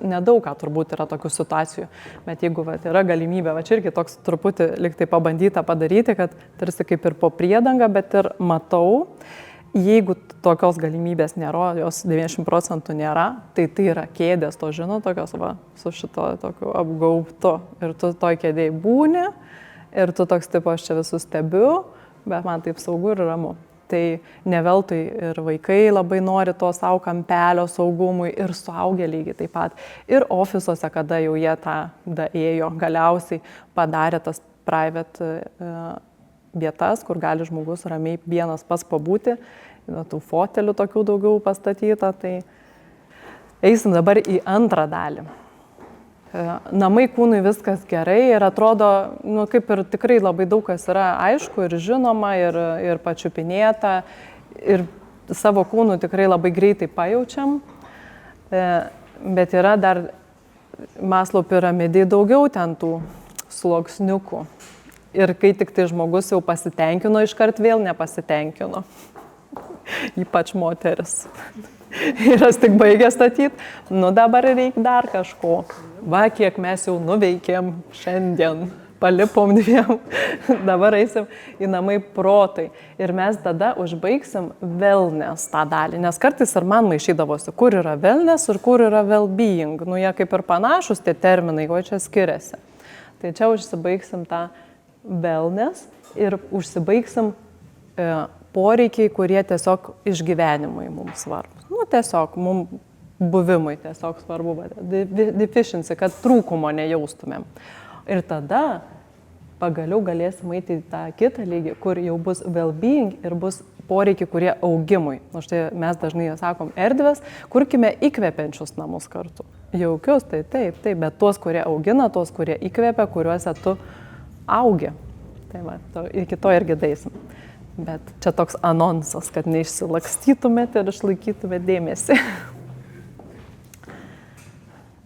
nedaug ką turbūt yra tokių situacijų, bet jeigu yra galimybė, čia irgi toks truputį liktai pabandyta padaryti, kad tarsi kaip ir po priedangą, bet ir matau. Jeigu tokios galimybės nėra, jos 90% nėra, tai yra kėdės, to tokios su šito tokiu apgaubtu. Ir tu toj kėdėj būni, ir tu toks tipo, aš čia visus stebiu, bet man taip saugu ir ramu. Tai ne veltui ir vaikai labai nori to savo kampelio saugumui, ir suaugę lygiai taip pat. Ir ofisuose, kada jau jie tą ėjo, galiausiai padarė tas private vietas, kur gali žmogus ramiai vienas pats pabūti, tų fotelių tokių daugiau pastatyta, tai eisim dabar į antrą dalį. Namai kūnui viskas gerai ir atrodo, kaip ir tikrai labai daug kas yra aišku ir žinoma ir pačiupinėta ir savo kūnų tikrai labai greitai pajaučiam, bet yra dar Maslow piramidėje daugiau ten tų sluoksniukų. Ir kai tik tai žmogus jau pasitenkino, iškart vėl nepasitenkino. Ypač moteris. Ir aš tik baigė statyti, dabar reikia dar kažko. Kiek mes jau nuveikėm šiandien, palipom dviem, dabar eisim į namai protai. Ir mes tada užbaigsim wellness tą dalį, nes kartais ir man maišydavosi, kur yra wellness ir kur yra well-being. Jie kaip ir panašus tie terminai, o čia skiriasi. Tai čia užsibaigsim tą wellness ir užsibaigsim poreikiai, kurie tiesiog išgyvenimui mums svarbus. Tiesiog mums buvimui tiesiog svarbu, deficiency, kad trūkumo nejaustumėm. Ir tada pagaliau galėsim eiti į tą kitą lygį, kur jau bus well-being ir bus poreikiai, kurie augimui. Štai mes dažnai sakom erdvės, kurkime įkvepiančius namus kartu. Jaukius, tai taip, bet tuos, kurie augina, tuos, kurie įkvepia, kuriuose tu augi. Tai iki to irgi daisim. Bet čia toks anonsas, kad neišsilakstytumėte ir išlaikytumėte dėmesį.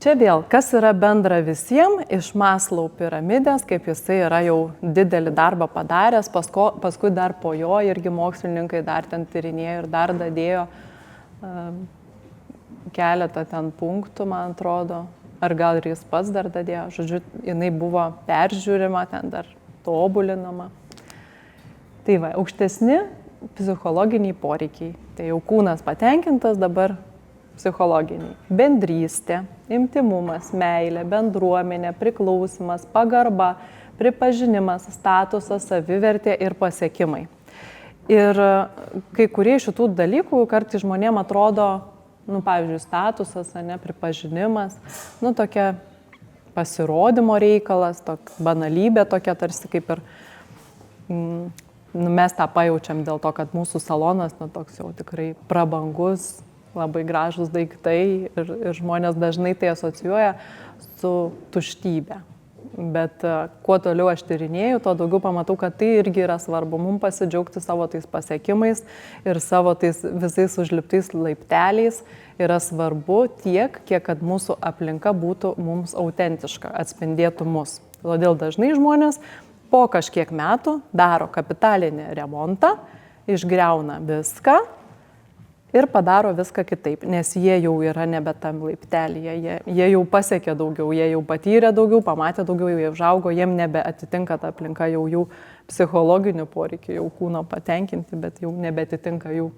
Čia vėl, kas yra bendra visiems iš Maslow piramidės, kaip jisai yra jau didelį darbą padaręs, paskui dar po jo irgi mokslininkai dar ten tyrinėjo ir dar dadėjo keletą ten punktų, man atrodo, ar gal ir jis pats dar dadėjo, žodžiu, jinai buvo peržiūrima, ten dar tobulinama. Tai va, aukštesni psichologiniai poreikiai, tai jau kūnas patenkintas, dabar psichologiniai. Bendrystė, intymumas, meilė, bendruomenė, priklausimas, pagarba, pripažinimas, statusas, savivertė ir pasiekimai. Ir kai kurie šitų dalykų kartais žmonėm atrodo, pavyzdžiui, statusas, pripažinimas, tokia pasirodymo reikalas, banalybė tokia tarsi kaip ir mes tą pajaučiam dėl to, kad mūsų salonas toks jau tikrai prabangus, labai gražus daiktai ir žmonės dažnai tai asocijuoja su tuštybė. Bet kuo toliau aš tyrinėju, to daugiau pamatau, kad tai irgi yra svarbu mums pasidžiaugti savo tais pasiekimais ir savo tais visais užliptais laipteliais yra svarbu tiek, kiek kad mūsų aplinka būtų mums autentiška, atspindėtų mus. Todėl dažnai žmonės po kažkiek metų daro kapitalinį remontą, išgriauna viską ir padaro viską kitaip, nes jie jau yra nebe tam laiptelyje, jie jau pasiekė daugiau, jie jau patyrė daugiau, pamatė daugiau, jie užaugo, jiem nebeatitinka ta aplinka jau jų psichologinių poreikių, jau kūno patenkinti, bet jau nebeatitinka jų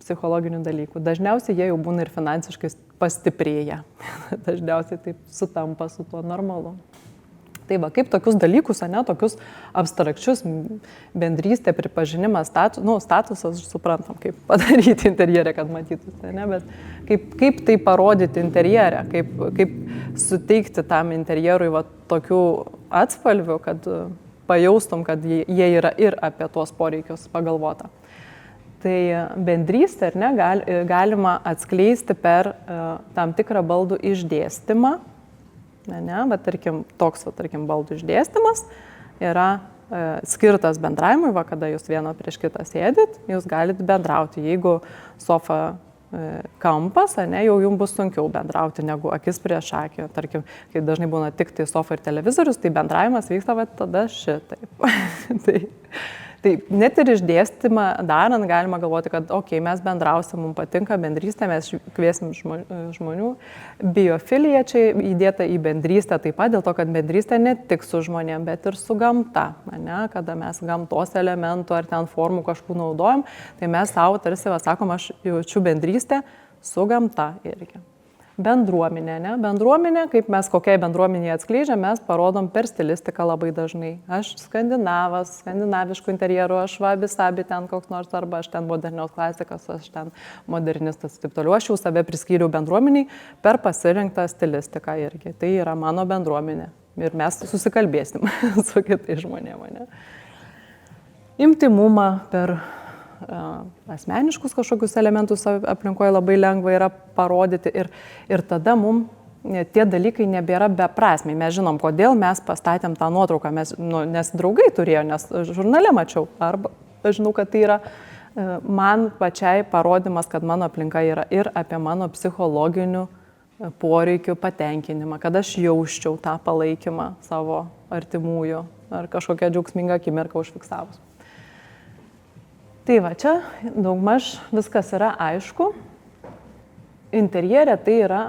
psichologinių dalykų. Dažniausiai jie jau būna ir finansiškai pastiprėję, dažniausiai taip sutampa su tuo normalu. Tai va, kaip tokius dalykus, tokius abstrakčius, bendrystė, pripažinimas, statusas, suprantam, kaip padaryti interjerę, kad matytųsi, bet kaip tai parodyti interjerę, kaip suteikti tam interjerui va, tokių atspalvių, kad pajaustum, kad jie yra ir apie tuos poreikius pagalvota. Tai bendrystę galima atskleisti per tam tikrą baldų išdėstymą. Bet toks baldų išdėstymas yra skirtas bendravimui, kada jūs vieno prieš kitą sėdit, jūs galite bendrauti. Jeigu sofa kampas, jau jums bus sunkiau bendrauti negu akis prieš akį. Tarkim, kai dažnai būna tik tai sofa ir televizorius, tai bendravimas vyksta tada šitaip. Tai net ir išdėstymą darant galima galvoti, kad mes bendrausim, mums patinka bendrystė, mes kviesim žmonių. Biofilija čia įdėta į bendrystę taip pat, dėl to, kad bendrystė ne tik su žmonėm, bet ir su gamta. Kada mes gamtos elementų ar ten formų kažkų naudojam, tai mes savo tarsi sakom, aš jaučiu bendrystę su gamta irgi. Bendruomenė, Bendruomenė, kaip mes kokiai bendruomenėje atskleidžiam, mes parodom per stilistiką labai dažnai. Aš skandinavas, skandinaviškų interjerų, aš vabi-sabi ten koks nors, arba aš ten modernios klasikas, aš ten modernistas ir taip toliau. Aš jau save priskyriau bendruomeniai per pasirinktą stilistiką irgi. Tai yra mano bendruomenė ir mes susikalbėsim su kitais žmonėmis. Intymumą per asmeniškus kažkokius elementus aplinkoje labai lengva yra parodyti ir tada mums tie dalykai nebėra beprasmiai. Mes žinom, kodėl mes pastatėm tą nuotrauką, nes draugai turėjo, nes žurnale mačiau, arba aš žinau, kad tai yra man pačiai parodimas, kad mano aplinka yra ir apie mano psichologinių poreikių patenkinimą, kad aš jausčiau tą palaikymą savo artimųjų ar kažkokią džiaugsmingą akimirką užfiksavus. Tai va, čia daugmaž viskas yra aišku. Interjerė tai yra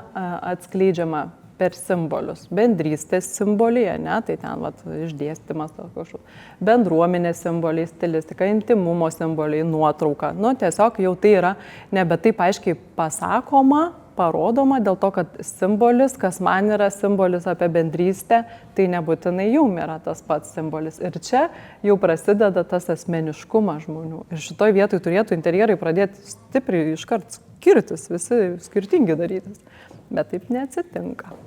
atskleidžiama per simbolius. Bendrystės simboliai, tai ten išdėstymas kažkoks. Bendruomenės simboliai, stilistika, intymumo simboliai, nuotrauka. Tiesiog jau tai yra nebe taip aiškiai pasakoma, parodoma, dėl to, kad simbolis, kas man yra simbolis apie bendrystę, tai nebūtinai jum yra tas pats simbolis. Ir čia jau prasideda tas asmeniškumas žmonių. Ir šitoj vietoj turėtų interjerai pradėti stipriai iškart skirtis, visi skirtingi darytis. Bet taip neatsitinka.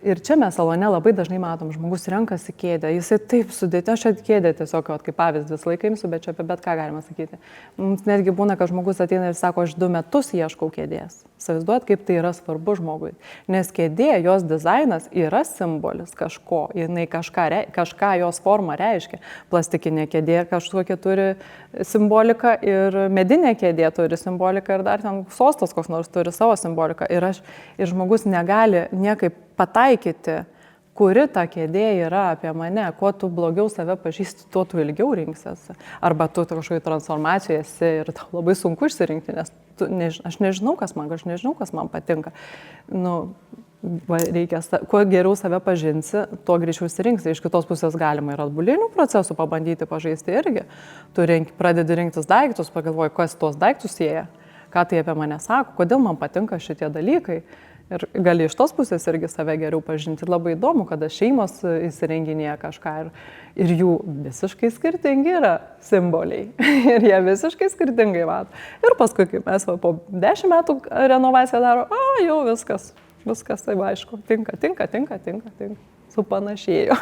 Ir čia mes salone labai dažnai matom, žmogus renkasi kėdę, jisai taip sudėti, aš čia kėdę tiesiog, kaip pavyzdį visą laiką imsiu, bet čia apie bet ką galima sakyti. Mums netgi būna, kad žmogus ateina ir sako, aš 2 metus ieškau kėdės. Įsivaizduot, kaip tai yra svarbu žmogui. Nes kėdė, jos dizainas yra simbolis kažko, jinai kažką jos forma reiškia. Plastikinė kėdė kažkokia turi simboliką ir medinė kėdė turi simboliką ir dar ten sostas koks nors turi savo simboliką. Ir žmogus negali niekaip pataikyti, kuri ta kėdė yra apie mane, kuo tu blogiau save pažįsti, tuo tu ilgiau rinksiesi. Arba tu kažkokiai transformacijoje esi ir tau labai sunku išsirinkti, nes aš nežinau, kas man patinka. Reikia, kuo geriau save pažinsi, tuo greičiau išsirinksi. Iš kitos pusės galima ir atbulinių procesų pabandyti pažaisti irgi. Tu pradedi rinktis daiktus, pagalvoji, kas tuos daiktus sieja, ką tai apie mane sako, kodėl man patinka šitie dalykai. Ir gali iš tos pusės irgi save geriau pažinti. Ir labai įdomu, kada šeimos įsirenginėja kažką ir jų visiškai skirtingi yra simboliai. Ir jie visiškai skirtingai mato. Ir paskui, kai mes po 10 metų renovaciją daro, jau viskas tai aišku, tinka, supanašėjo.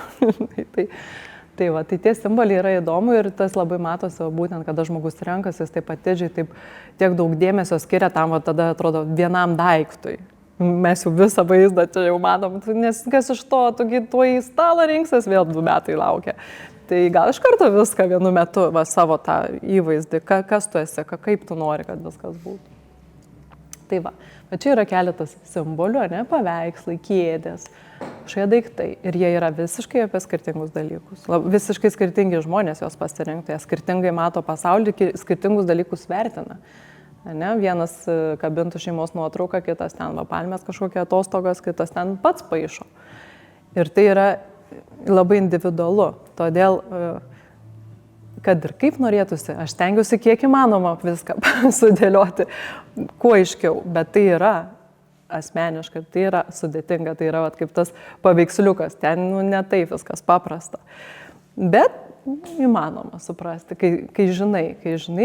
Tai tie simboliai yra įdomu ir tas labai matosi, būtent kada žmogus renkasi, jis taip atidžiai, tiek daug dėmesio skiria tam, tada atrodo vienam daiktui. Mes jau visą vaizdą čia jau matom, nes kas iš to, tuo į stalą rinksies, vėl 2 metai laukia. Tai gal iš karto viską vienu metu, savo tą įvaizdį, kas tu esi, kaip tu nori, kad viskas būtų. Tai bet čia yra keletas simbolių, paveikslai, kėdės, šie daiktai. Ir jie yra visiškai apie skirtingus dalykus. Visiškai skirtingi žmonės jos pasirinkti, jie skirtingai mato pasaulį, skirtingus dalykus vertina. Vienas kabintų šeimos nuotrauką, kitas ten palmės kažkokia atostogas, kitas ten pats paišo. Ir tai yra labai individualu. Todėl, kad ir kaip norėtųsi, aš stengiuosi kiek įmanoma viską sudėlioti kuo aiškiau, bet tai yra asmeniška, tai yra sudėtinga, tai yra kaip tas paveiksliukas, ten ne taip viskas paprasta. Bet įmanoma suprasti, kai žinai,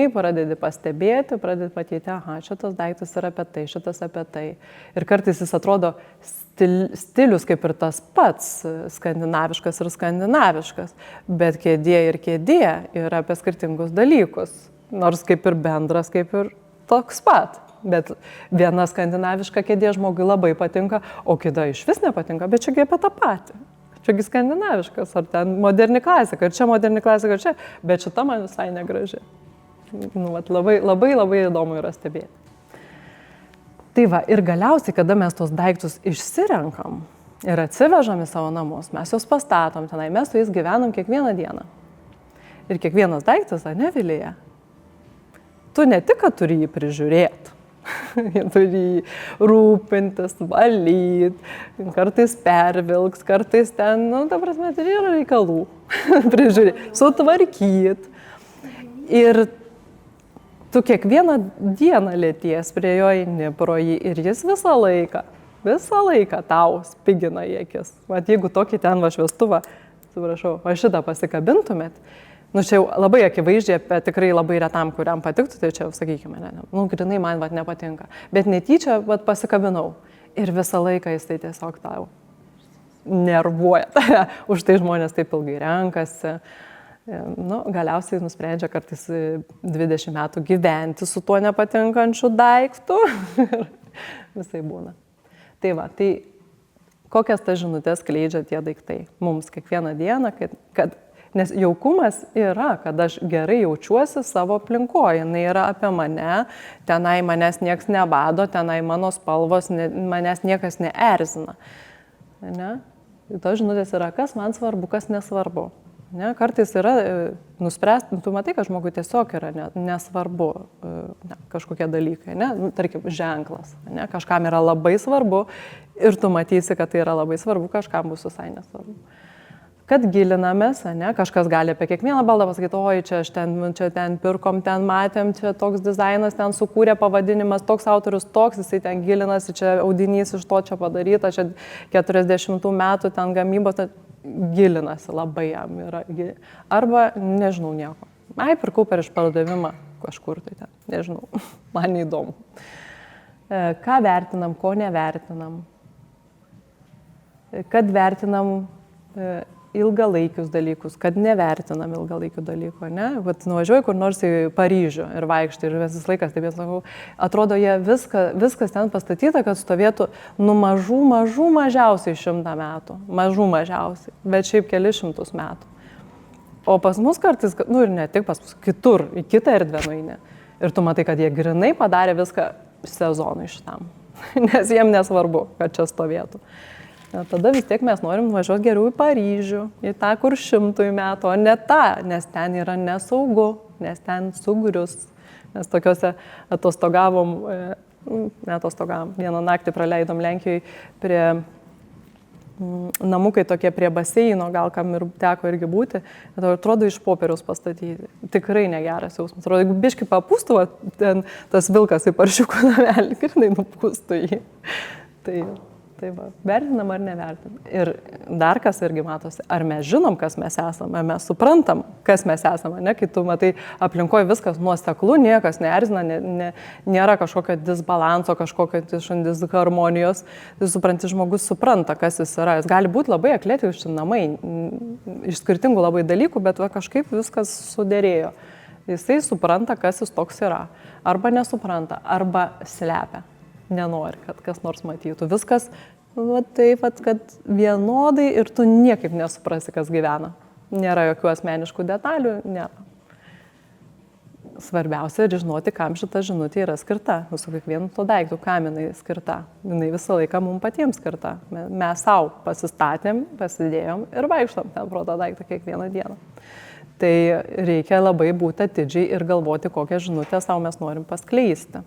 pradedi pastebėti, pradedi matyti, šitas daiktas yra apie tai, šitas apie tai. Ir kartais jis atrodo stilius kaip ir tas pats, skandinaviškas, bet kėdė yra apie skirtingus dalykus, nors kaip ir bendras, kaip ir toks pat. Bet viena skandinaviška kėdė žmogui labai patinka, o kita iš vis nepatinka, bet čiagi apie tą patį. Čiagi skandinaviškas, ar ten moderni klasika, ir čia moderni klasika, ir čia, bet šita man visai negraži. Labai įdomu yra stebėti. Tai ir galiausiai, kada mes tos daiktus išsirenkam ir atsivežam į savo namus, mes juos pastatom tenai, mes su jais gyvenam kiekvieną dieną. Ir kiekvienas daiktas, Vilija, tu ne tik, kad turi jį prižiūrėti, turi jį rūpintis, valyti, kartais pervilks, kartais ten, ta prasme, tai yra reikalų prižiūrėti, sutvarkyti. Ir tu kiekvieną dieną lėties prie jo eini pro jį ir jis visą laiką tau spigina į akis. Jeigu tokį ten šviestuvą, šitą pasikabintumėt, čia jau labai akivaizdžiai, tikrai labai retam, kuriam patiktų, tai čia, sakykime, grinai man nepatinka. Bet netyčia pasikabinau ir visą laiką jis tai tiesiog tau nervuoja. Už tai žmonės taip ilgai renkasi. Galiausiai nusprendžia kartais 20 metų gyventi su tuo nepatinkančiu daiktu. Visai būna. Tai kokias tas žinutės skleidžia tie daiktai mums kiekvieną dieną, nes jaukumas yra, kad aš gerai jaučiuosi savo aplinkoje, jinai yra apie mane, tenai manęs nieks nebado, tenai mano spalvos, manęs niekas neerzina. Tos žinutės yra, kas man svarbu, kas nesvarbu. Kartais yra nuspręsti, tu matai, kad žmogui tiesiog yra nesvarbu kažkokie dalykai, tarkim, ženklas, kažkam yra labai svarbu ir tu matysi, kad tai yra labai svarbu, kažkam bus visai nesvarbu. Kad gilinamės, kažkas gali apie kiekvieną baldą pasakyti, oi, čia ten pirkom, ten matėm, čia toks dizainas, ten sukūrė pavadinimas, toks autorius, toks, jisai ten gilinasi, čia audinys iš to čia padaryta, čia 40 metų ten gamybos, gilinasi labai jam yra. Arba nežinau nieko. Pirkau per išpardavimą kažkur tai ten, nežinau, man neįdomu. Ką vertinam, ko nevertinam. Kad vertinam ilgalaikius dalykus, kad nevertinam ilgalaikių dalykų, ne? Vat nuvažiuoju kur nors į Paryžių ir vaikštai ir visas laikas, taip sakau, atrodo, viskas ten pastatyta, kad stovėtų mažų mažiausiai 100 metų, mažiausiai, bet šiaip kelius šimtus metų. O pas mus kartais, ir ne tik pas mus, kitur, į kitą erdvę nueini. Ir tu matai, kad jie grinai padarė viską sezonui šitam, nes jiem nesvarbu, kad čia stovėtų. Tada vis tiek mes norim važiuoti geriau į Paryžių, į tą, kur 100 metų, o ne tą, nes ten yra nesaugu, nes ten sugrius. Mes tokiuose atostogavom, vieną naktį praleidom Lenkijoje prie namukai tokie prie baseino, gal kam ir teko irgi būti, atrodo iš popieriaus pastatyti. Tikrai negeras jausmas. Atrodo, jeigu biškį papūstų, ten tas vilkas į paršiukų namelį, grinai nupūstų jį. Tai va, vertinam ar nevertinam. Ir dar kas irgi matosi, ar mes žinom, kas mes esame, ar mes suprantam, kas mes esame, ne? Kai tu matai aplinkoje viskas nuoseklu, niekas neerzina, nėra kažkokio disbalanso, kažkokio disharmonijos, tai supranti, žmogus supranta, kas jis yra. Jis gali būti labai atletiški namai, iš skirtingų labai dalykų, bet va, kažkaip viskas suderėjo. Jisai supranta, kas jis toks yra. Arba nesupranta, arba slepia. Nenori, kad kas nors matytų. Viskas taip, kad vienodai ir tu niekaip nesuprasi, kas gyvena. Nėra jokių asmeniškų detalių, nėra. Svarbiausia yra žinoti, kam šita žinutė yra skirta. Su kiekvienu to daiktu, kam jinai skirta. Jinai visą laiką mums patiems skirta. Mes savo pasistatėm, pasidėjom ir vaikštom ten pro tą daiktą kiekvieną dieną. Tai reikia labai būti atidžiai ir galvoti, kokią žinutę savo mes norim paskleisti.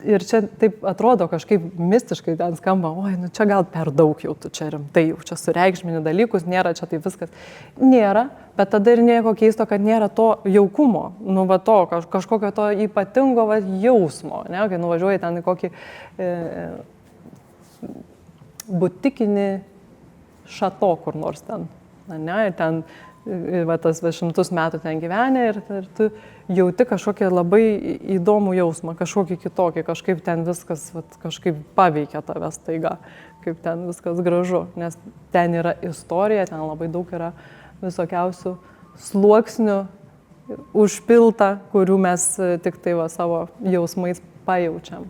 Ir čia taip atrodo kažkaip mistiškai ten skamba, čia gal per daug jau tu čia rimtai, jau čia sureikšmini dalykus, nėra čia taip viskas. Nėra, bet tada ir nieko keisto, kad nėra to jaukumo, kažkokio to ypatingo jausmo, ne, kai nuvažiuoji ten į kokį butikinį šato kur nors ten, ne, ir ten tas 100 metų ten gyvenę ir tu jauti kažkokį labai įdomų jausmą, kažkokį kitokį, kažkaip ten viskas kažkaip paveikia tave staiga, kaip ten viskas gražu, nes ten yra istorija, ten labai daug yra visokiausių sluoksnių užpilta, kurių mes tik tai savo jausmais pajaučiam.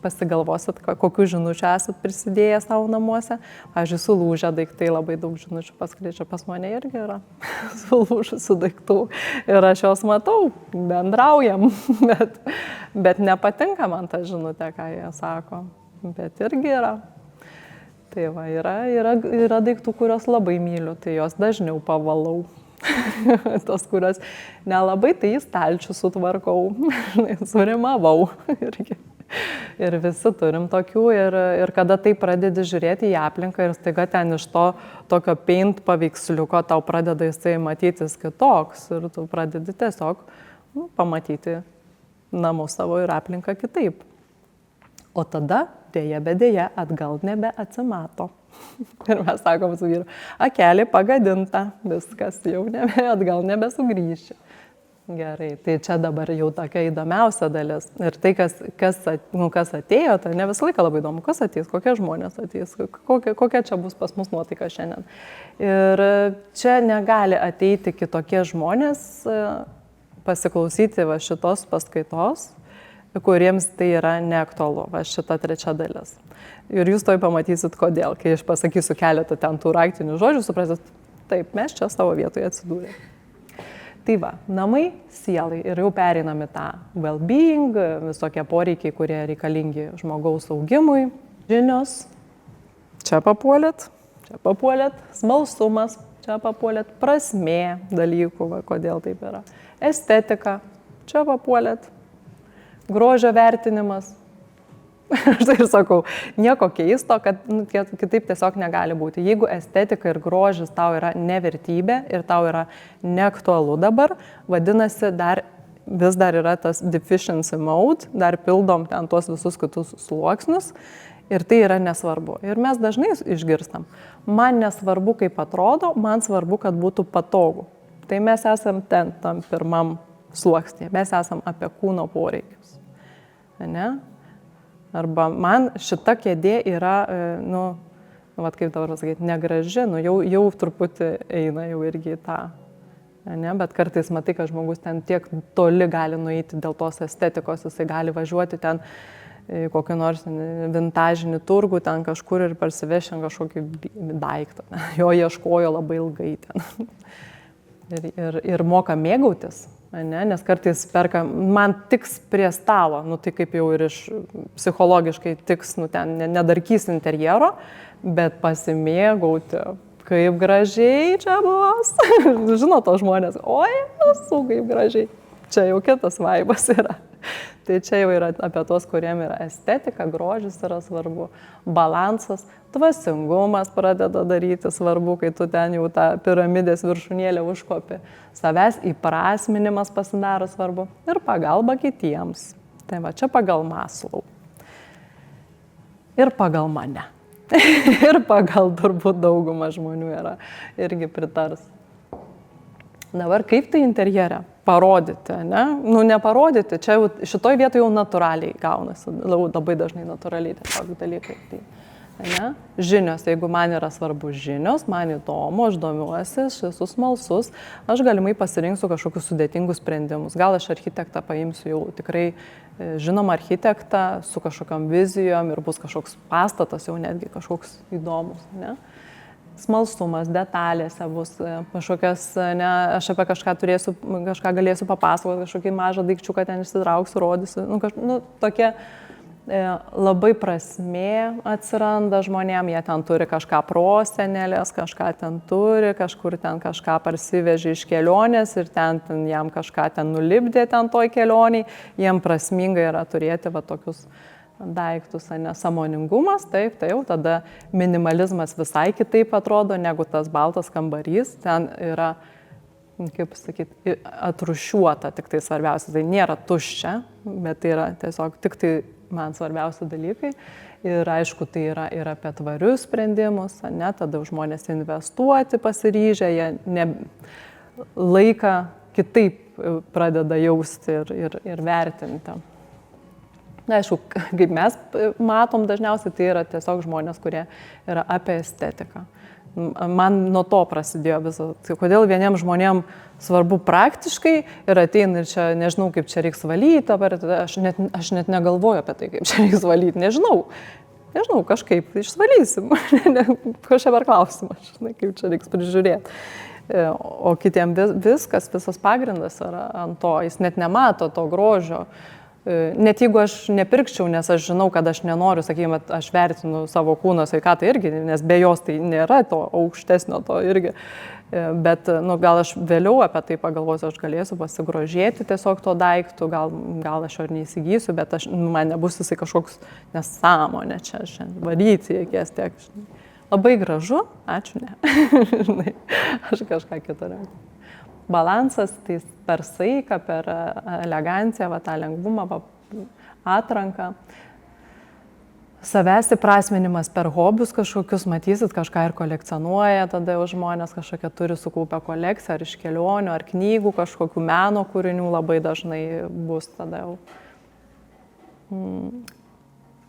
Pasigalvosit, kokių žinučių esat prisidėję savo namuose. Pavyzdžiui, sulūžę daiktai labai daug žinučių paskleidžia. Pas mane irgi yra sulūžusių daiktų. Ir aš juos matau, bendraujam, bet nepatinka man ta žinutė, ką jie sako. Bet irgi yra. Tai va, yra daiktų, kurios labai myliu, tai jos dažniau pavalau. Tos, kurios nelabai, tai į stalčių sutvarkau, surimavau irgi. Ir visi turim tokių ir kada tai pradedi žiūrėti į aplinką ir staiga ten iš to tokio paint paveiksliuko tau pradeda jisai matytis kitoks ir tu pradedi tiesiog pamatyti namus savo ir aplinką kitaip. O tada dėja bedėja atgal nebeatsimato. Ir mes sakom su vyru, akelė pagadinta, viskas jau atgal nebesugrįši. Gerai, tai čia dabar jau tokia įdomiausia dalis. Ir tai, kas atėjo, tai ne visą laiką labai įdomu, kas ateis, kokie žmonės ateis, kokia čia bus pas mus nuotaika šiandien. Ir čia negali ateiti kitokie žmonės, pasiklausyti šitos paskaitos, kuriems tai yra neaktualu, šita 3 dalis. Ir jūs toj pamatysit, kodėl. Kai aš pasakysiu keletą ten tų raktinių žodžių, suprasit, taip, mes čia savo vietoje atsidūrėme. Tai va, namai sielai ir jau pereinam į tą well-being, visokie poreikiai, kurie reikalingi žmogaus augimui, žinios, čia papuolėt, smalsumas, čia papuolėt, prasmė dalykų, kodėl taip yra, estetika, čia papuolėt, grožio vertinimas. Aš tai ir sakau, nieko keisto, kad kitaip tiesiog negali būti. Jeigu estetika ir grožis tau yra nevertybė ir tau yra neaktualu dabar, vadinasi, vis dar yra tas deficiency mode, dar pildom ten tuos visus kitus sluoksnius ir tai yra nesvarbu. Ir mes dažnai išgirstam, man nesvarbu, kaip atrodo, man svarbu, kad būtų patogu. Tai mes esam ten, tam pirmam sluoksnėje, mes esam apie kūno poreikius. Ne? Arba man šita kėdė yra, vat kaip dabar pasakyti, negraži, nu jau truputį eina jau irgi į tą. Ne, bet kartais matai, kad žmogus ten tiek toli gali nueiti dėl tos estetikos, jisai gali važiuoti ten kokį nors vintažinį turgų ten kažkur ir parsivešti kažkokį daiktą. Jo ieškojo labai ilgai ten. Ir moka mėgautis, ne? Nes kartais perka, man tiks prie stalo, nu tai kaip jau ir iš psichologiškai tiks, nu ten nedarkys interjero, bet pasimėgauti, kaip gražiai čia bus. Žino to žmonės, oi, esu kaip gražiai. Čia jau kitas vaibas yra. Tai čia jau yra apie tos, kuriem yra estetika, grožis yra svarbu, balansas, dvasingumas pradeda daryti svarbu, kai tu ten jau tą piramidės viršūnėlę užkopi. Savęs įprasminimas pasidaro svarbu ir pagalba kitiems. Tai va, čia pagal Maslow. Ir pagal mane. Ir pagal turbūt daugumą žmonių yra irgi pritars. Dabar kaip tai interjere? Parodyti, ne? Nu, neparodyti, čia jau šitoj vietoje jau natūraliai gaunasi, labai dažnai natūraliai tiesiog dalykai. Tai, ne? Žinios, jeigu man yra svarbu žinios, man įdomu, aš domiuosi, aš esu smalsus, aš galimai pasirinksiu kažkokius sudėtingus sprendimus. Gal aš architektą paimsiu jau tikrai žinomą architektą su kažkokiam vizijom ir bus kažkoks pastatas jau netgi kažkoks įdomus, ne? Smalsumas, detalėse bus kažkokias, ne, aš apie kažką turėsiu, kažką galėsiu papasakoti, kažkokį mažą daikčiuką ten išsitrauksiu, rodysiu. Tokia labai prasmė atsiranda žmonėm, jie ten turi kažką prosenelės, kažką ten turi, kažkur ten kažką parsivežė iš kelionės ir ten jam kažką ten nulipdė ten toj kelioniai, jiem prasminga yra turėti va tokius daiktus, ne, sąmoningumas, taip, tai jau tada minimalizmas visai kitaip atrodo negu tas baltas kambarys, ten yra, kaip sakyti, atrūšiuota tik tai svarbiausia, tai nėra tuščia, bet tai yra tiesiog tik tai man svarbiausi dalykai ir aišku, tai yra ir apie tvarius sprendimus, ne, tada žmonės investuoti pasiryžę, jie laiką kitaip pradeda jausti ir vertinti. Na, aišku, kaip mes matom dažniausiai, tai yra tiesiog žmonės, kurie yra apie estetiką. Man nuo to prasidėjo visą. Kodėl vieniems žmonėms svarbu praktiškai ir ateina ir čia, nežinau, kaip čia reiks valyti, aš net negalvoju apie tai, kaip čia reiks valyti, nežinau, kažkaip išvalysim, kažkaip per klausimą, žinai, kaip čia reiks prižiūrėti. O kitiems visas pagrindas yra ant to, jis net nemato to grožio. Net jeigu aš nepirkčiau, nes aš žinau, kad aš nenoriu, sakykime, aš vertinu savo kūno sveikatą irgi, nes be jos tai nėra to aukštesnio to irgi. Bet nu, gal aš vėliau apie tai pagalvosiu, aš galėsiu pasigrožėti tiesiog to daiktų, gal aš jo ir neįsigysiu, bet man nebus jisai kažkoks nesąmonė čia, varyti reikės tiek. Labai gražu, ačiū, ne. Aš kažką kitą renku. Balansas, tai per saiką, per eleganciją, va, tą lengvumą, va, atranką. Savęs įprasminimas per hobius kažkokius, matysit, kažką ir kolekcionuoja, tada jau žmonės kažkokia turi sukaupę kolekciją, ar iš kelionių, ar knygų, kažkokių meno kūrinių labai dažnai bus tada jau.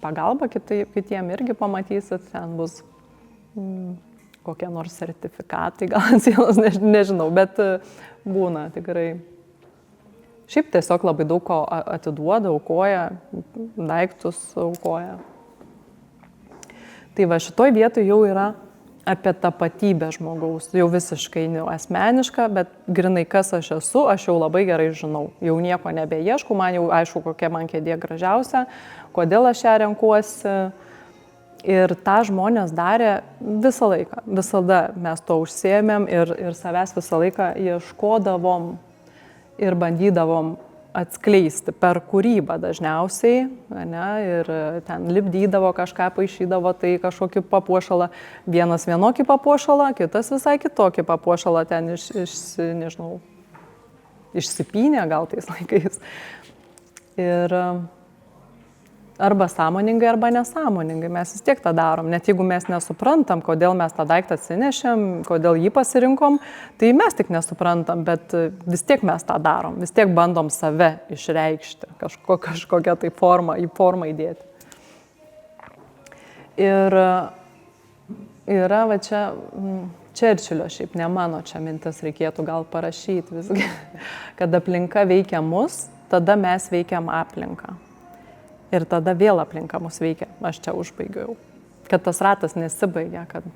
Pagalba kitiem irgi pamatysit, ten bus kokie nors sertifikatai, gal ant sienos, nežinau, bet būna tikrai. Šiaip tiesiog labai daug ko atiduoda, aukoja, daiktus aukoja. Tai va, šitoj vietoj jau yra apie tapatybę žmogaus, jau visiškai asmeniška, bet grinai kas aš esu, aš jau labai gerai žinau. Jau nieko nebeieškau, man jau aišku, kokia man kėdė gražiausia, kodėl aš ją renkuosi. Ir tą žmonės darė visą laiką, visada mes to užsiėmėm ir savęs visą laiką ieškodavom ir bandydavom atskleisti per kūrybą dažniausiai, ne, ir ten lipdydavo kažką, paišydavo tai kažkokį papuošalą, vienas vienokį papuošalą, kitas visai kitokį papuošalą ten nežinau, išsipynė gal tais laikais. Ir arba sąmoningai, arba nesąmoningai. Mes vis tiek tą darom. Net jeigu mes nesuprantam, kodėl mes tą daiktą atsinešėm, kodėl jį pasirinkom, tai mes tik nesuprantam, bet vis tiek mes tą darom. Vis tiek bandom save išreikšti, kažkokią tai formą įdėti. Ir yra va čia Čerčilio, šiaip ne mano čia mintis, reikėtų gal parašyti visgi, kad aplinka veikia mus, tada mes veikiam aplinką. Ir tada vėl aplinka mus veikia. Aš čia užbaigiau. Kad tas ratas nesibaigia, kad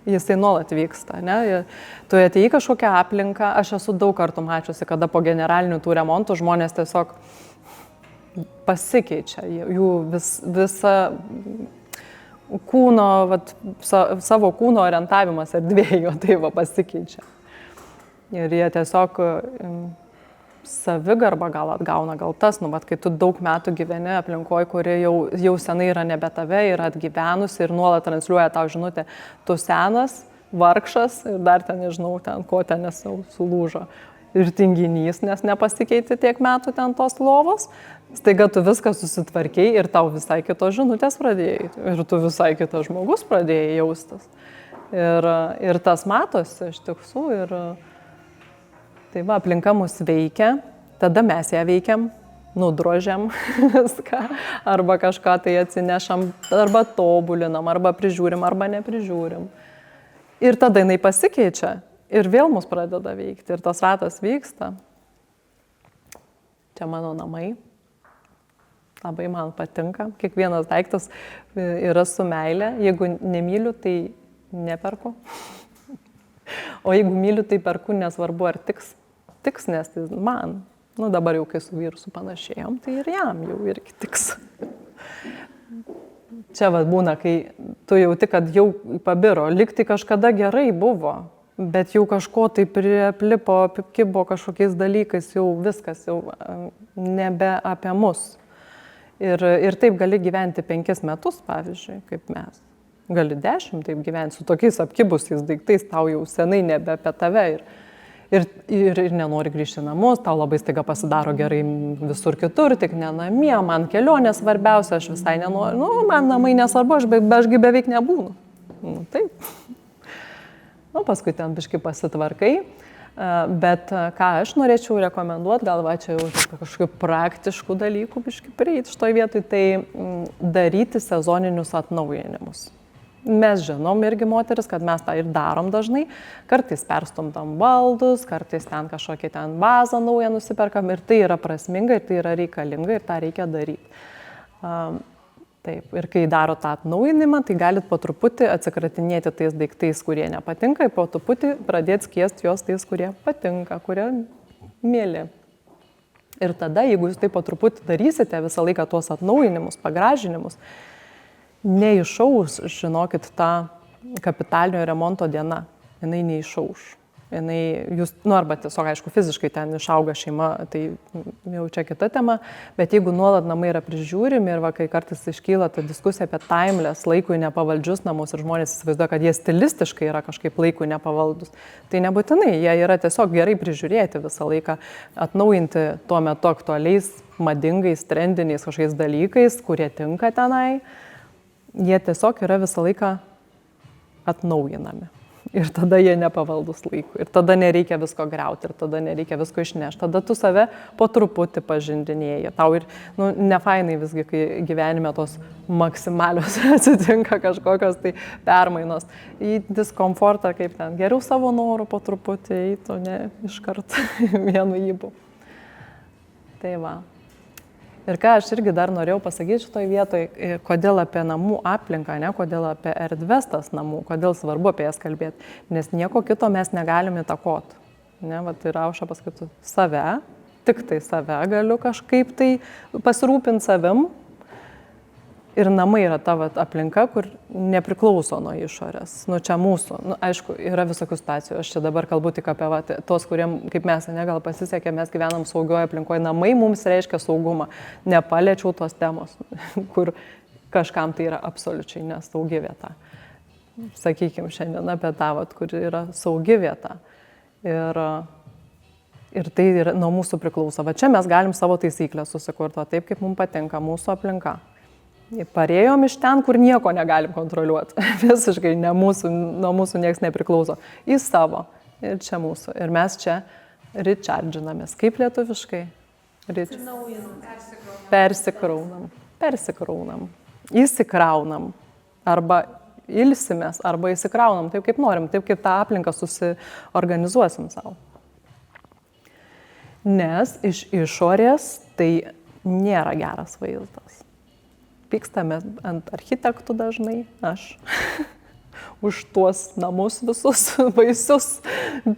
jisai nuolat vyksta. Ne? Tu atėjai kažkokią aplinką, aš esu daug kartų mačiusi, kada po generalinių tų remontų žmonės tiesiog pasikeičia. Jų visa kūno, savo kūno orientavimas erdvėjo, tai pasikeičia. Ir jie tiesiog savigarbą gal atgauna, gal tas, kai tu daug metų gyveni aplinkoje, kuri jau senai yra nebe tave, yra atgyvenusi ir nuolat transliuoja tau žinutę, tu senas, vargšas ir dar ten nežinau, ten ko ten sulūžo. Ir tinginys, nes nepasikeitė tiek metų ten tos lovos, staiga tu viską susitvarkiai ir tau visai kitos žinutės pradėjai. Ir tu visai kitas žmogus pradėjai jaustis. Ir tas matosi iš tiesų. Ir tai va, aplinka mus veikia, tada mes ją veikiam, nudrožiam viską, arba kažką tai atsinešam, arba tobulinam, arba prižiūrim, arba neprižiūrim. Ir tada jinai pasikeičia. Ir vėl mus pradeda veikti. Ir tas ratas vyksta. Čia mano namai. Labai man patinka. Kiekvienas daiktas yra su meile. Jeigu nemyliu, tai neperku. O jeigu myliu, tai perku, nesvarbu ar tiks. Tiks, nes tai man. Dabar jau kai su vyru supanašėjom, tai ir jam jau irgi tiks. Čia būna, kai tu jauti, kad jau pabiro. Lyg tai kažkada gerai buvo. Bet jau kažko tai priplipo, kibo kažkokiais dalykais, jau viskas, jau nebe apie mus. Ir taip gali gyventi 5 metus, pavyzdžiui, kaip mes. Gali 10 taip gyventi, su tokiais apkibusiais daiktais, tau jau senai nebe apie tave. Ir nenori grįžti namus, tau labai staiga pasidaro gerai visur kitur, tik ne namie, man kelionė svarbiausia, aš visai nenoriu, man namai nesvarbu, ašgi beveik nebūnu. Taip. Paskui ten biškai pasitvarkai, bet ką aš norėčiau rekomenduoti, gal va čia jau kažkokių praktiškų dalykų biškai prieiti šitoj vietoj, tai daryti sezoninius atnaujinimus. Mes žinom irgi moteris, kad mes tą ir darom dažnai, kartais perstumdam baldus, kartais ten kažkokį ten vazą naują nusiperkam ir tai yra prasminga, ir tai yra reikalinga ir tą reikia daryti. Taip, ir kai daro tą atnaujinimą, tai galit po truputį atsikratinėti tais daiktais, kurie nepatinka, ir po truputį pradėti skiesti juos tais, kurie patinka, kurie mėly. Ir tada, jeigu jūs taip po truputį darysite visą laiką tuos atnaujinimus, pagražinimus, neišaus, žinokit, ta kapitalinio remonto diena, jinai neišaus. Jūs, arba tiesiog, aišku, fiziškai ten išauga šeima, tai jau čia kita tema, bet jeigu nuolat namai yra prižiūrimi ir kai kartais iškyla ta diskusija apie timeless, laikui nepavaldžius namus ir žmonės įsivaizduoja, kad jie stilistiškai yra kažkaip laikui nepavaldus, tai nebūtinai, jie yra tiesiog gerai prižiūrėti visą laiką, atnaujinti tuo metu aktualiais, madingais, trendiniais kažkokiais dalykais, kurie tinka tenai, jie tiesiog yra visą laiką atnaujinami. Ir tada jie nepavaldus laikui. Ir tada nereikia visko griauti, ir tada nereikia visko išnešti. Tada tu save po truputį pažindinėji. Tau ir, nefainai visgi, kai gyvenime tos maksimalios atsitinka kažkokios tai permainos. Į diskomfortą, kaip ten, geriau savo norų po truputį eitų, ne iškart vienu įbu. Tai va. Ir ką aš irgi dar norėjau pasakyti šitoj vietoj, kodėl apie namų aplinką, kodėl apie erdves tas namų, kodėl svarbu apie jas kalbėti, nes nieko kito mes negalim įtakoti. Ir Aušra pasakytų, save, tik tai save galiu kažkaip tai pasirūpinti savim. Ir namai yra ta aplinka, kur nepriklauso nuo išorės. Čia mūsų. Aišku, yra visokių situacijų. Aš čia dabar kalbu tik apie tos, kuriem, kaip mes, gal pasisekė, mes gyvenam saugioje aplinkoje. Namai mums reiškia saugumą. Nepaliečiau tos temos, kur kažkam tai yra absoliučiai nesaugi vieta. Sakykime šiandien apie tą, kur yra saugi vieta. Ir tai yra, nuo mūsų priklauso. Čia mes galim savo taisyklę susikurti, taip kaip mums patinka mūsų aplinka. Parėjom iš ten, kur nieko negalim kontroliuoti. Visiškai nuo mūsų nieks nepriklauso. Į savo. Ir čia mūsų. Ir mes čia recharginamės. Kaip lietuviškai? Persikraunam. Įsikraunam. Arba ilsimės arba įsikraunam taip, kaip norim, taip, kaip tą aplinką susiorganizuosim savo. Nes iš išorės tai nėra geras vaizdas. Pykstame ant architektų dažnai, aš, už tuos namus visus baisius,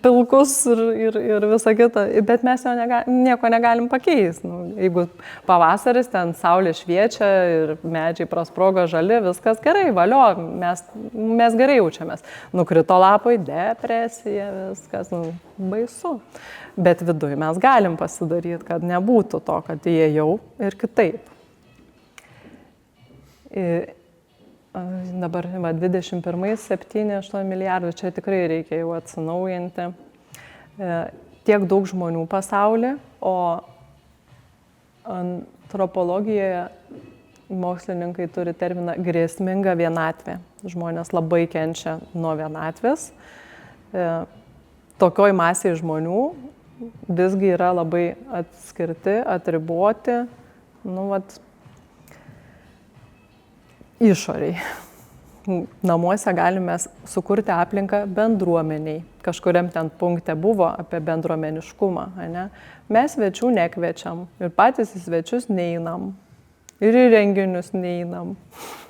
pilkus ir visą kitą, bet mes jo nieko negalim pakeisti. Jeigu pavasaris, ten saulė šviečia ir medžiai prasprogo žali, viskas gerai, valio, mes gerai jaučiamės. Nukrito lapai, depresija, viskas, baisu. Bet viduje mes galim pasidaryti, kad nebūtų to, kad įėjau ir kitaip. Dabar 21, 7-8 milijardų, čia tikrai reikia jau atsinaujinti. Tiek daug žmonių pasaulyje, o antropologijoje mokslininkai turi terminą grėsminga vienatvė. Žmonės labai kenčia nuo vienatvės. Tokioj masėje žmonių visgi yra labai atskirti, atriboti, išoriai. Namuose galime sukurti aplinką bendruomeniai. Kažkuriam ten punkte buvo apie bendruomeniškumą. Ne? Mes svečių nekviečiam ir patys į svečius neinam. Ir į renginius neinam.